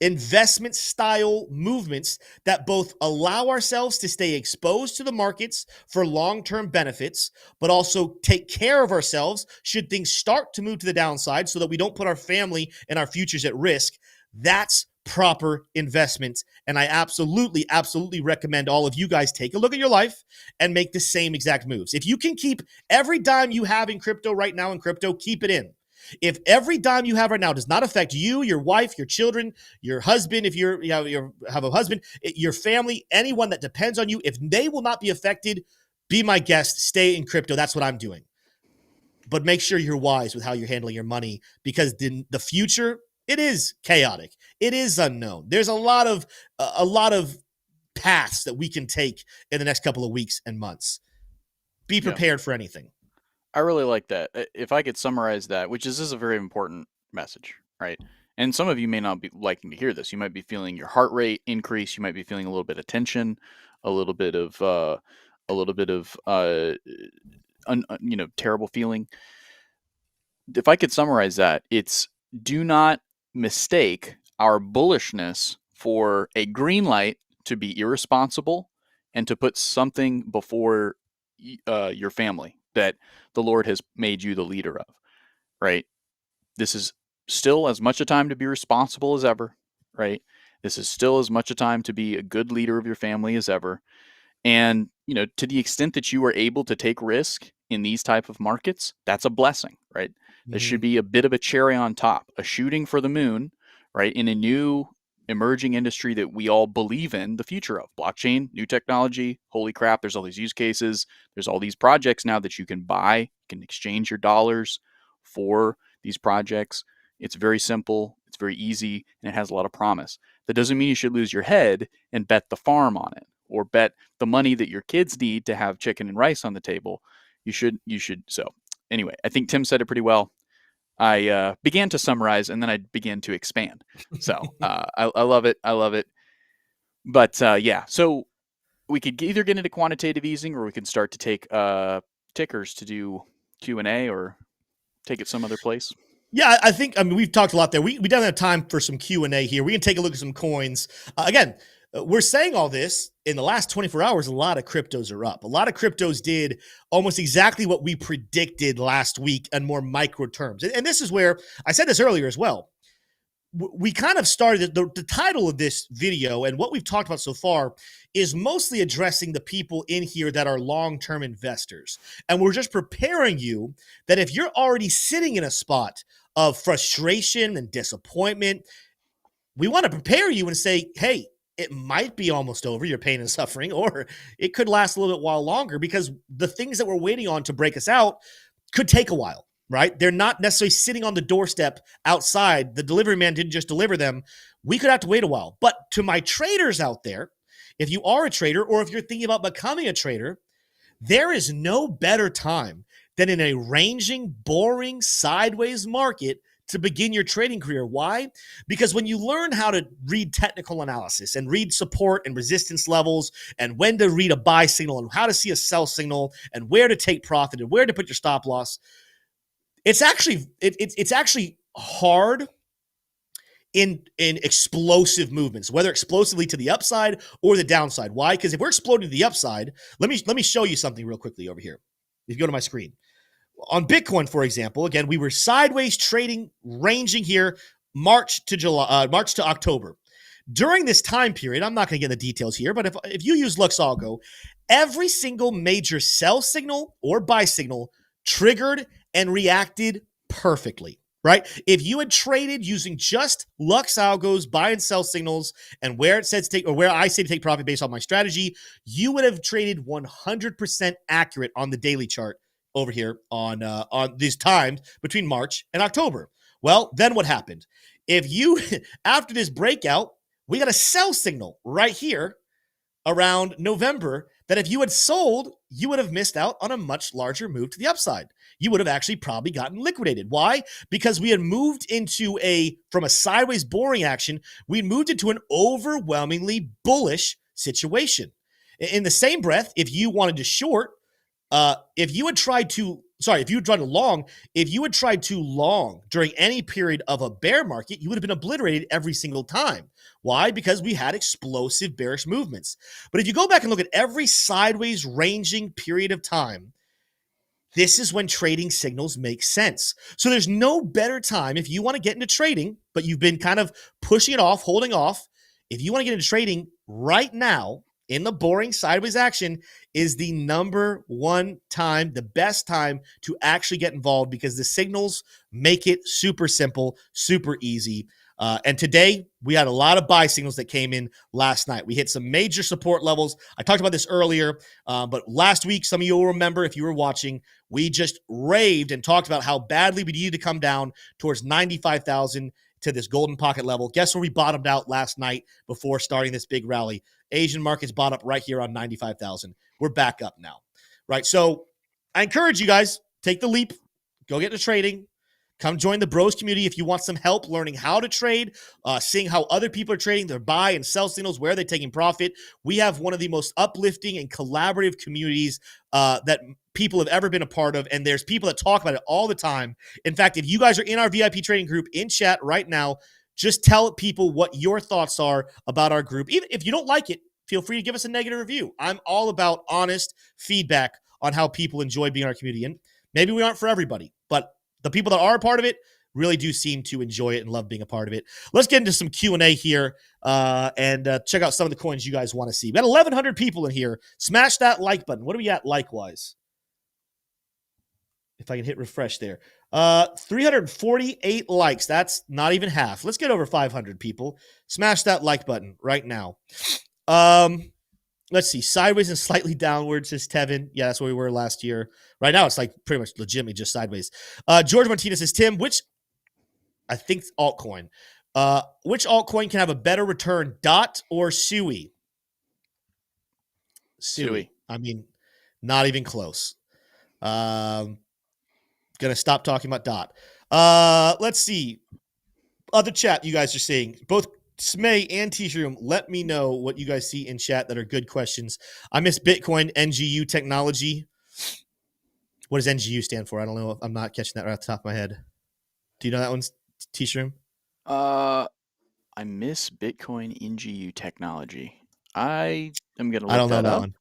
investment style movements that both allow ourselves to stay exposed to the markets for long-term benefits, but also take care of ourselves should things start to move to the downside so that we don't put our family and our futures at risk. That's proper investment. And I absolutely recommend all of you guys take a look at your life and make the same exact moves. If you can keep every dime you have in crypto right now in crypto, keep it in. If every dime you have right now does not affect you, your wife, your children, your husband, if you have a husband, your family, anyone that depends on you, if they will not be affected, be my guest, stay in crypto. That's what I'm doing. But make sure you're wise with how you're handling your money, because the future, it is chaotic. It is unknown. There's a lot of paths that we can take in the next couple of weeks and months. Be prepared for anything. I really like that. If I could summarize that, which is a very important message, right? And some of you may not be liking to hear this. You might be feeling your heart rate increase. You might be feeling a little bit of tension, a little bit of terrible feeling. If I could summarize that, it's do not mistake our bullishness for a green light to be irresponsible and to put something before your family that the Lord has made you the leader of, right? This is still as much a time to be responsible as ever, right? This is still as much a time to be a good leader of your family as ever. And, to the extent that you are able to take risk in these type of markets, that's a blessing, right? This should be a bit of a cherry on top, a shooting for the moon, right? In a new emerging industry that we all believe in the future of. Blockchain, new technology, holy crap, there's all these use cases. There's all these projects now that you can buy. You can exchange your dollars for these projects. It's very simple, it's very easy, and it has a lot of promise. That doesn't mean you should lose your head and bet the farm on it, or bet the money that your kids need to have chicken and rice on the table. You should. So anyway, I think Tim said it pretty well. I began to summarize, and then I began to expand. So I love it. I love it. But so we could either get into quantitative easing, or we can start to take tickers to do Q&A, or take it some other place. Yeah, I mean, we've talked a lot there. We don't have time for some Q&A here. We can take a look at some coins. Again, we're saying all this in the last 24 hours. A lot of cryptos are up. A lot of cryptos did almost exactly what we predicted last week on more micro terms. And this is where I said this earlier as well. We kind of started the title of this video, and what we've talked about so far is mostly addressing the people in here that are long-term investors. And we're just preparing you that if you're already sitting in a spot of frustration and disappointment, we want to prepare you and say, hey, it might be almost over, your pain and suffering, or it could last a little bit while longer, because the things that we're waiting on to break us out could take a while, right? They're not necessarily sitting on the doorstep outside. The delivery man didn't just deliver them. We could have to wait a while. But to my traders out there, if you are a trader, or if you're thinking about becoming a trader, there is no better time than in a ranging, boring, sideways market to begin your trading career. Why? Because when you learn how to read technical analysis and read support and resistance levels, and when to read a buy signal and how to see a sell signal and where to take profit and where to put your stop loss, it's actually hard in explosive movements, whether explosively to the upside or the downside. Why? Because if we're exploding to the upside, let me show you something real quickly over here. If you go to my screen. On Bitcoin, for example, again, we were sideways trading, ranging here, March to October. During this time period, I'm not going to get into the details here, but if you use Luxalgo, every single major sell signal or buy signal triggered and reacted perfectly, right? If you had traded using just Luxalgo's buy and sell signals and where it says to take, or where I say to take profit based on my strategy, you would have traded 100% accurate on the daily chart over here on these times between March and October. Well, then what happened? If you, after this breakout, we got a sell signal right here around November that if you had sold, you would have missed out on a much larger move to the upside. You would have actually probably gotten liquidated. Why? Because we had moved into from a sideways boring action, we moved into an overwhelmingly bullish situation. In the same breath, if you wanted to short, if you had tried to long during any period of a bear market, you would have been obliterated every single time. Why? Because we had explosive bearish movements. But if you go back and look at every sideways ranging period of time, this is when trading signals make sense. So there's no better time if you want to get into trading, but you've been kind of pushing it off, holding off. If you want to get into trading right now, in the boring sideways action is the number one time, the best time to actually get involved because the signals make it super simple, super easy. And today we had a lot of buy signals that came in last night. We hit some major support levels. I talked about this earlier, but last week, some of you will remember if you were watching, we just raved and talked about how badly we needed to come down towards 95,000 to this golden pocket level. Guess where we bottomed out last night before starting this big rally? Asian markets bought up right here on 95,000. We're back up now, right? So I encourage you guys, take the leap, go get into trading. Come join the bros community if you want some help learning how to trade, seeing how other people are trading, their buy and sell signals, where they're taking profit. We have one of the most uplifting and collaborative communities that people have ever been a part of, and there's people that talk about it all the time. In fact, if you guys are in our VIP trading group in chat right now, just tell people what your thoughts are about our group. Even if you don't like it, feel free to give us a negative review. I'm all about honest feedback on how people enjoy being in our community. And maybe we aren't for everybody, but the people that are a part of it really do seem to enjoy it and love being a part of it. Let's get into some Q&A here and check out some of the coins you guys want to see. We got 1,100 people in here. Smash that like button. What are we at likewise? If I can hit refresh there. 348 likes. That's not even half. Let's get over 500 people. Smash that like button right now. Let's see. Sideways and slightly downward, says Tevin. Yeah, that's where we were last year. Right now, it's like pretty much legitimately just sideways. George Martinez says, Tim, I think altcoin. Which altcoin can have a better return, DOT or SUI? SUI. I mean, not even close. Gonna stop talking about DOT. Let's see. Other chat you guys are seeing. Both Smay and Tshroom, let me know what you guys see in chat that are good questions. I miss Bitcoin, NGU technology. What does NGU stand for? I don't know. I'm not catching that right off the top of my head. Do you know that one, Tshroom? I miss Bitcoin NGU technology. I am going to look I don't know that that up. one.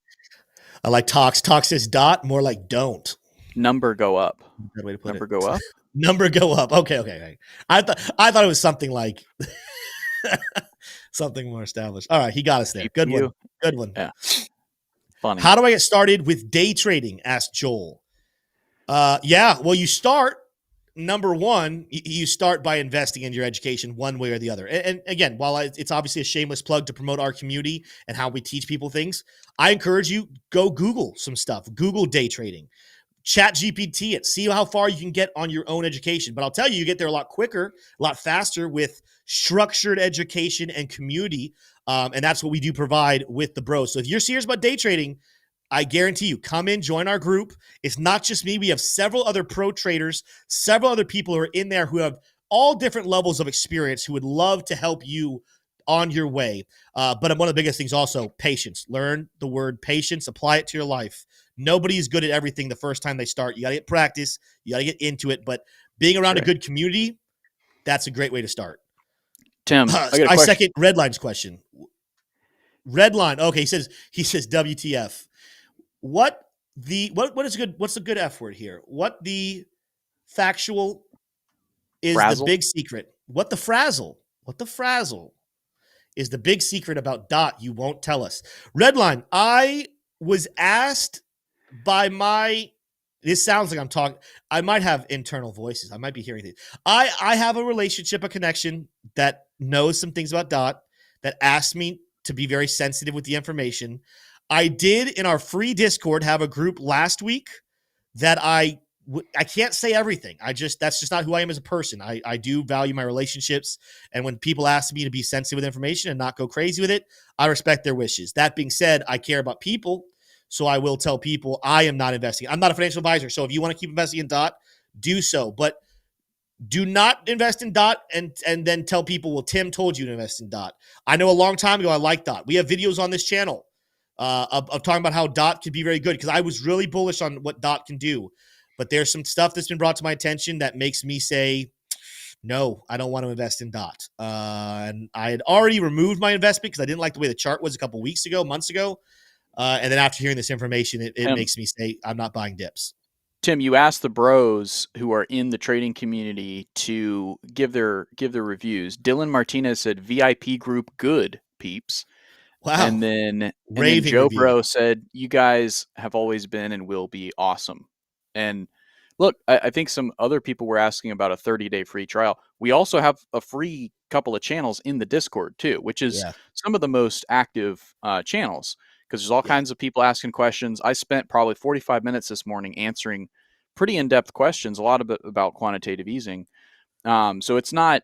I like Tox. Tox says dot, more like don't. Number go up. Good way to put Number it. go up. Number go up. Okay. I thought it was something like something more established. All right, he got us there. Good one. Good one. Yeah. Funny. How do I get started with day trading? Asked Joel. Yeah, well, you start, number one, you start by investing in your education one way or the other. And again, while it's obviously a shameless plug to promote our community and how we teach people things, I encourage you, go Google some stuff. Google day trading. Chat GPT it. See how far you can get on your own education. But I'll tell you, you get there a lot quicker, a lot faster with structured education and community. And that's what we do provide with the bros. So if you're serious about day trading, I guarantee you, come in, join our group. It's not just me. We have several other pro traders, several other people who are in there who have all different levels of experience who would love to help you on your way. But one of the biggest things also, patience. Learn the word patience, apply it to your life. Nobody's good at everything the first time they start. You got to get practice. You got to get into it. But being around a good community, that's a great way to start. Tim, I second Redline's question. Redline. Okay, he says WTF. What's the good F word here? What the factual is frazzle? The big secret. What the frazzle is the big secret about DOT you won't tell us. Redline, I was asked by this sounds like I'm talking. I might have internal voices. I might be hearing things. I have a relationship, a connection that knows some things about DOT that asked me to be very sensitive with the information. I did in our free Discord have a group last week that I can't say everything. That's just not who I am as a person. I do value my relationships. And when people ask me to be sensitive with information and not go crazy with it, I respect their wishes. That being said, I care about people. So I will tell people I am not investing. I'm not a financial advisor. So if you want to keep investing in DOT, do so. But do not invest in DOT and then tell people, well, Tim told you to invest in DOT. I know a long time ago I liked DOT. We have videos on this channel of talking about how DOT can be very good because I was really bullish on what DOT can do. But there's some stuff that's been brought to my attention that makes me say, no, I don't want to invest in DOT. And I had already removed my investment because I didn't like the way the chart was a couple months ago. And then after hearing this information, it makes me say I'm not buying dips. Tim, you asked the bros who are in the trading community to give their reviews. Dylan Martinez said VIP group good, peeps. Wow. And then Raving Joe review. Bro said, "You guys have always been and will be awesome." And look, I think some other people were asking about a 30-day free trial. We also have a free couple of channels in the Discord too, which is Yeah. some of the most active channels because there's all Yeah. kinds of people asking questions. I spent probably 45 minutes this morning answering pretty in-depth questions, a lot of it about quantitative easing. So it's not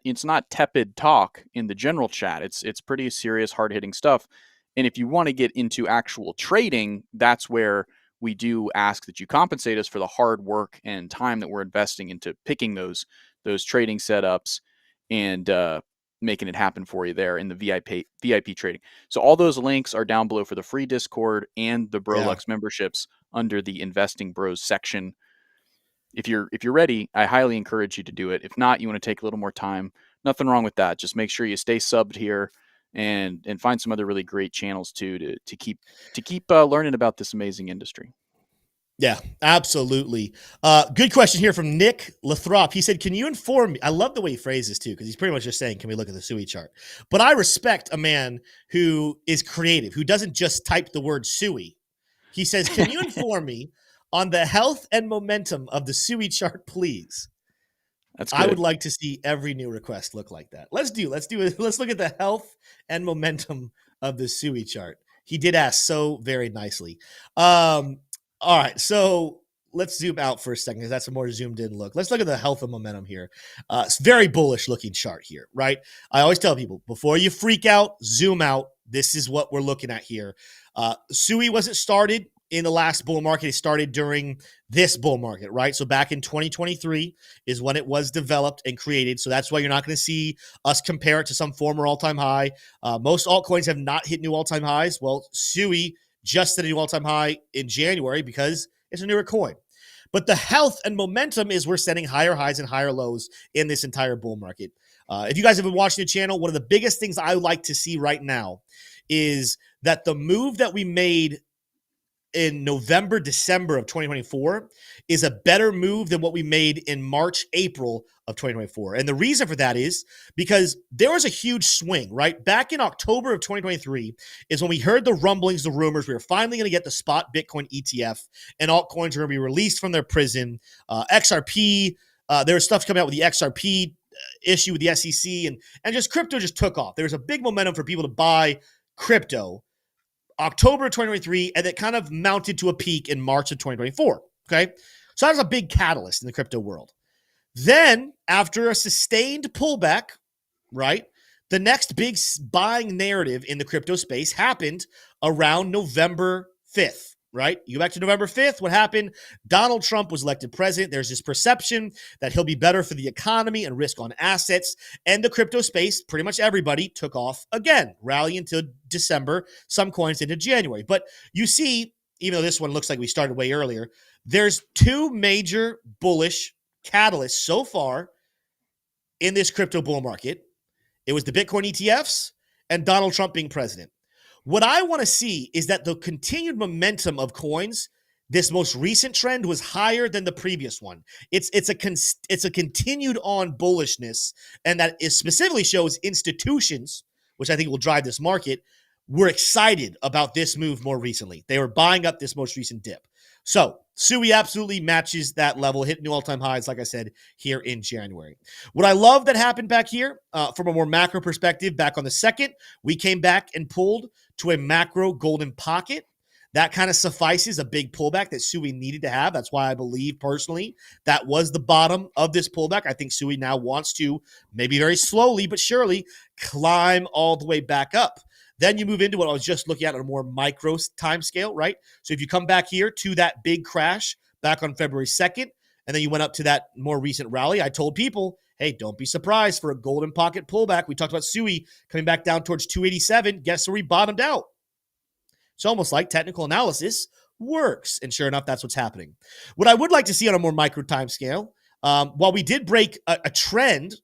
tepid talk in the general chat. It's pretty serious, hard hitting stuff. And if you want to get into actual trading, that's where we do ask that you compensate us for the hard work and time that we're investing into picking those trading setups and making it happen for you there in the VIP trading. So all those links are down below for the free Discord and the Yeah. Brolux memberships under the Investing Bros section. If you're ready, I highly encourage you to do it. If not, you want to take a little more time, nothing wrong with that. Just make sure you stay subbed here and find some other really great channels too to keep learning about this amazing industry. Yeah, absolutely. Good question here from Nick Lathrop. He said, "Can you inform me?" I love the way he phrases too, because he's pretty much just saying, "Can we look at the SUI chart?" But I respect a man who is creative, who doesn't just type the word SUI. He says, "Can you inform me on the health and momentum of the SUI chart, please?" That's I would good. like to see every new request look like that. Let's look at the health and momentum of the SUI chart. He did ask so very nicely. All right, so let's zoom out for a second because that's a more zoomed in look. Let's look at the health and momentum here. It's very bullish looking chart here, right? I always tell people before you freak out, zoom out. This is what we're looking at here. SUI wasn't started in the last bull market. It started during this bull market, right? So back in 2023 is when it was developed and created. So that's why you're not going to see us compare it to some former all-time high. Most altcoins have not hit new all-time highs. Well, SUI just hit a new all-time high in January because it's a newer coin. But the health and momentum is we're setting higher highs and higher lows in this entire bull market. If you guys have been watching the channel, one of the biggest things I would like to see right now is that the move that we made in November, December of 2024 is a better move than what we made in March, April of 2024. And the reason for that is because there was a huge swing, right? Back in October of 2023 is when we heard the rumblings, the rumors, we were finally going to get the spot Bitcoin ETF and altcoins are going to be released from their prison. XRP, there was stuff coming out with the XRP issue with the SEC and just crypto just took off. There was a big momentum for people to buy crypto October 2023, and it kind of mounted to a peak in March of 2024. Okay. So that was a big catalyst in the crypto world. Then, after a sustained pullback, right, the next big buying narrative in the crypto space happened around November 5th. Right? You go back to November 5th. What happened? Donald Trump was elected president. There's this perception that he'll be better for the economy and risk on assets. And the crypto space, pretty much everybody took off again, rallying until December, some coins into January. But you see, even though this one looks like we started way earlier, there's two major bullish catalysts so far in this crypto bull market. It was the Bitcoin ETFs and Donald Trump being president. What I want to see is that the continued momentum of coins, this most recent trend was higher than the previous one. It's a continued on bullishness, and that is specifically shows institutions, which I think will drive this market, were excited about this move more recently. They were buying up this most recent dip. So SUI absolutely matches that level, hit new all-time highs, like I said, here in January. What I love that happened back here, from a more macro perspective, back on the 2nd, we came back and pulled to a macro golden pocket. That kind of suffices a big pullback that SUI needed to have. That's why I believe personally that was the bottom of this pullback. I think SUI now wants to, maybe very slowly but surely, climb all the way back up. Then you move into what I was just looking at on a more micro time scale, right? So if you come back here to that big crash back on February 2nd, and then you went up to that more recent rally, I told people, hey, don't be surprised for a golden pocket pullback. We talked about SUI coming back down towards 287. Guess where we bottomed out? It's almost like technical analysis works. And sure enough, that's what's happening. What I would like to see on a more micro time scale, while we did break a trend,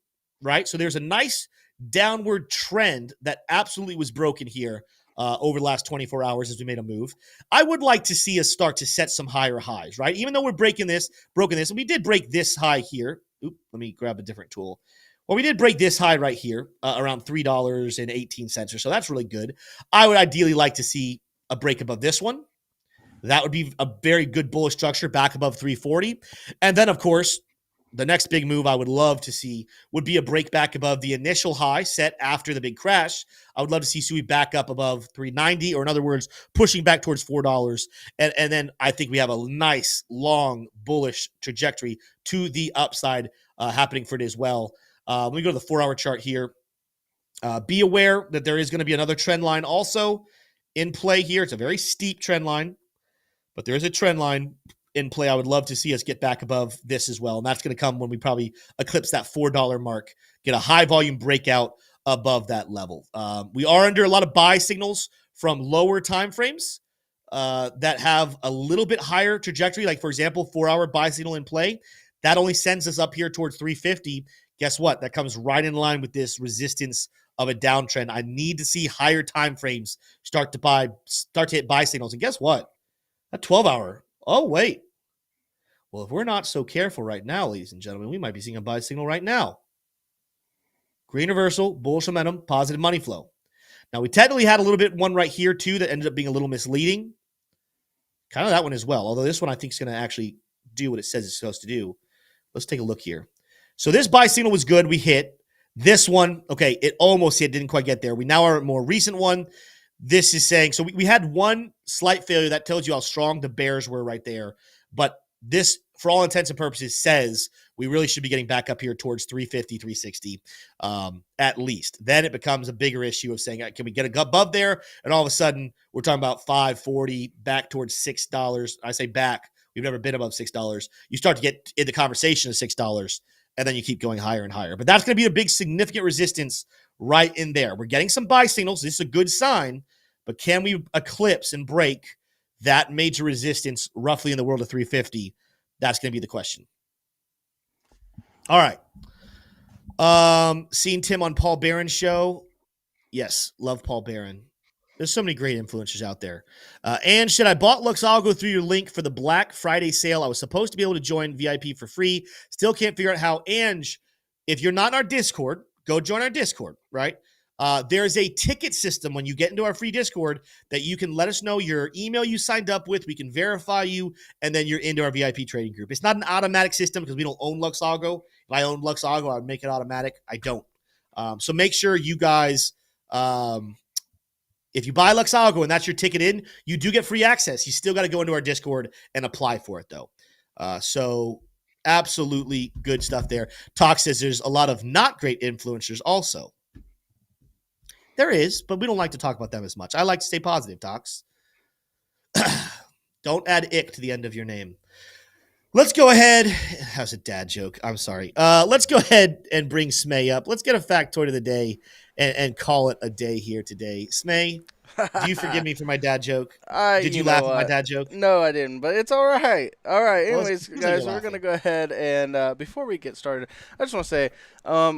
right? So there's a nice downward trend that absolutely was broken here over the last 24 hours as we made a move. I would like to see us start to set some higher highs, right? Even though we're broken this, and we did break this high here. Oop, let me grab a different tool. Well, we did break this high right here, around $3.18 or so. That's really good. I would ideally like to see a break above this one. That would be a very good bullish structure back above 340. And then, of course, the next big move I would love to see would be a break back above the initial high set after the big crash. I would love to see SUI back up above 390, or in other words, pushing back towards $4. And then I think we have a nice, long, bullish trajectory to the upside happening for it as well. Let me go to the 4-hour chart here. Be aware that there is going to be another trend line also in play here. It's a very steep trend line, but there is a trend line in play. I would love to see us get back above this as well. And that's going to come when we probably eclipse that $4 mark, get a high volume breakout above that level. We are under a lot of buy signals from lower time frames that have a little bit higher trajectory. Like, for example, 4-hour buy signal in play. That only sends us up here towards 350. Guess what? That comes right in line with this resistance of a downtrend. I need to see higher time frames start to hit buy signals. And guess what? A 12-hour. Oh, wait. Well, if we're not so careful right now, ladies and gentlemen, we might be seeing a buy signal right now. Green reversal, bullish momentum, positive money flow. Now, we technically had a little bit one right here, too, that ended up being a little misleading. Kind of that one as well, although this one I think is going to actually do what it says it's supposed to do. Let's take a look here. So this buy signal was good. We hit. This one, okay, it almost hit, didn't quite get there. We now are a more recent one. This is saying, so we had one slight failure. That tells you how strong the bears were right there. But this, for all intents and purposes, says we really should be getting back up here towards 350, 360 at least. Then it becomes a bigger issue of saying, can we get above there? And all of a sudden, we're talking about 540 back towards $6. I say back. We've never been above $6. You start to get in the conversation of $6, and then you keep going higher and higher. But that's going to be a big significant resistance right in there. We're getting some buy signals. This is a good sign. But can we eclipse and break that major resistance roughly in the world of 350? That's going to be the question. All right. Seeing Tim on Paul Barron's show. Yes, love Paul Barron. There's so many great influencers out there. And should I bought Lux? I'll go through your link for the Black Friday sale. I was supposed to be able to join VIP for free. Still can't figure out how. Ange, if you're not in our Discord, go join our Discord, right? There's a ticket system when you get into our free Discord that you can let us know your email you signed up with. We can verify you, and then you're into our VIP trading group. It's not an automatic system because we don't own Luxago. If I owned Luxago, I would make it automatic. I don't. So make sure you guys... if you buy Luxago and that's your ticket in, you do get free access. You still got to go into our Discord and apply for it, though. So absolutely good stuff there. Talk says there's a lot of not great influencers also. There is, but we don't like to talk about them as much. I like to stay positive, Talks. Don't add ick to the end of your name. Let's go ahead. How's a dad joke? I'm sorry. Let's go ahead and bring Smay up. Let's get a factoid of the day and call it a day here today. Smay, do you forgive me for my dad joke? Did you laugh at my dad joke? No, I didn't, but it's all right. All right. Well, Anyways, guys, we're going to go ahead and before we get started, I just want to say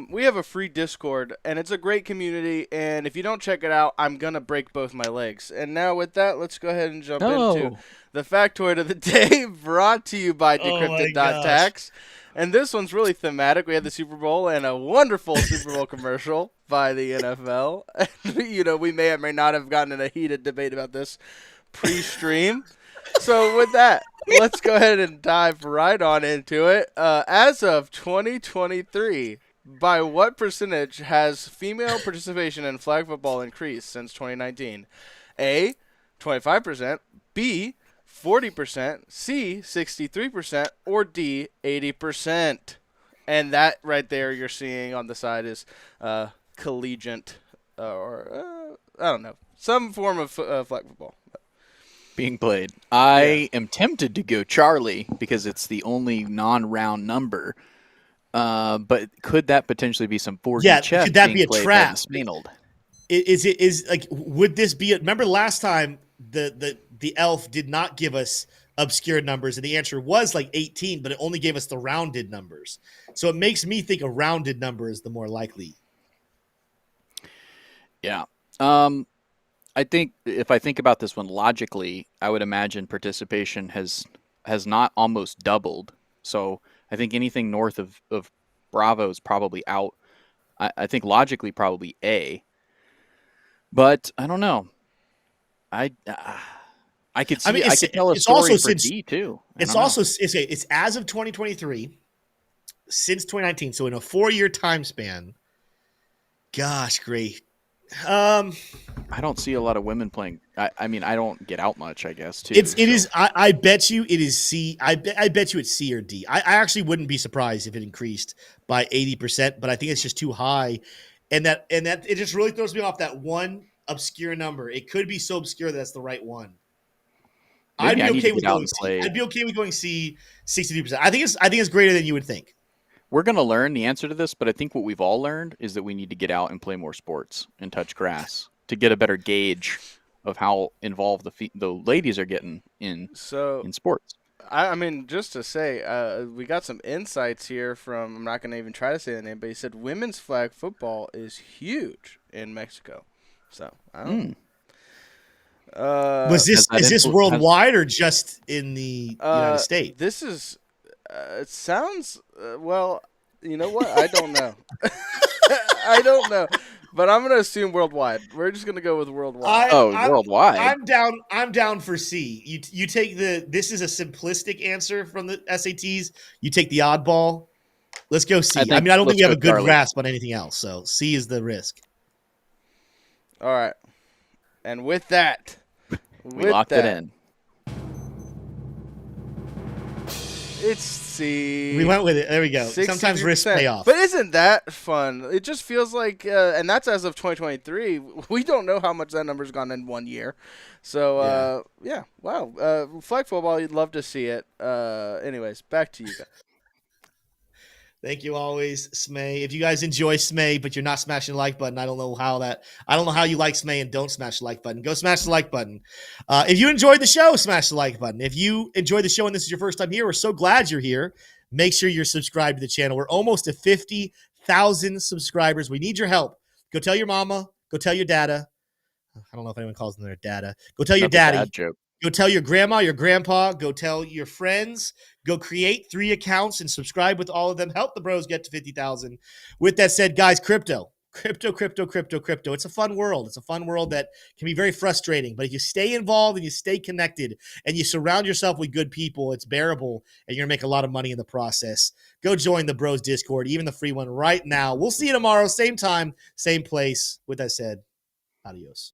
we have a free Discord, and it's a great community, and if you don't check it out, I'm going to break both my legs. And now with that, let's go ahead and jump into the factoid of the day brought to you by Decrypted.tax. And this one's really thematic. We had the Super Bowl and a wonderful Super Bowl commercial by the NFL. You know, we may or may not have gotten in a heated debate about this pre-stream. So with that, let's go ahead and dive right on into it. As of 2023, by what percentage has female participation in flag football increased since 2019? A, 25%, B, 40%, C, 63%, or D, 80%. And that right there you're seeing on the side is collegiate or I don't know, some form of flag football. Being played. I am tempted to go Charlie because it's the only non-round number. But could that potentially be some 4D chess? Could that be a trap? Would this be remember last time the elf did not give us obscure numbers, and the answer was like 18, but it only gave us the rounded numbers. So it makes me think a rounded number is the more likely. Yeah. I think if I think about this one logically, I would imagine participation has not almost doubled. So I think anything north of Bravo is probably out. I think logically probably A, but I don't know. I could I mean, see. I could tell a it's also story for since D too. I it's don't know. also it's as of 2023, since 2019. So in a 4-year time span, gosh, great. I don't see a lot of women playing. I mean, I don't get out much, I guess, too. It so. is. I bet you it is C. I bet you it's C or D. I actually wouldn't be surprised if it increased by 80%, but I think it's just too high, and that it just really throws me off. That one obscure number. It could be so obscure that that's the right one. I'd Maybe be I need to okay get with out going and C. play. I'd be okay with going C 62%. I think it's greater than you would think. We're going to learn the answer to this, but I think what we've all learned is that we need to get out and play more sports and touch grass to get a better gauge of how involved the ladies are getting in sports. I mean, just to say, we got some insights here from, I'm not going to even try to say the name, but he said women's flag football is huge in Mexico. So, I don't is this worldwide or just in the United States? This is, it sounds, well, you know what? I don't know. I don't know. But I'm going to assume worldwide. We're just going to go with worldwide. Worldwide. I'm down for C. You take this is a simplistic answer from the SATs. You take the oddball. Let's go C. I don't think we have a good grasp on anything else. So C is the risk. All right. And with that, we locked it in. It's C. We went with it. There we go. Sometimes risks pay off. But isn't that fun? It just feels like, and that's as of 2023. We don't know how much that number's gone in 1 year. So, yeah. Wow. Flag football, you'd love to see it. Anyways, back to you guys. Thank you always, Smay. If you guys enjoy Smay, but you're not smashing the like button, I don't know how you like Smay and don't smash the like button. Go smash the like button. If you enjoyed the show, smash the like button. If you enjoyed the show and this is your first time here, we're so glad you're here. Make sure you're subscribed to the channel. We're almost to 50,000 subscribers. We need your help. Go tell your mama. Go tell your dada. I don't know if anyone calls them their dada. Go tell your daddy. Go tell your grandma, your grandpa. Go tell your friends. Go create 3 accounts and subscribe with all of them. Help the bros get to 50,000. With that said, guys, crypto. It's a fun world. It's a fun world that can be very frustrating. But if you stay involved and you stay connected and you surround yourself with good people, it's bearable and you're going to make a lot of money in the process. Go join the Bros Discord, even the free one right now. We'll see you tomorrow, same time, same place. With that said, adios.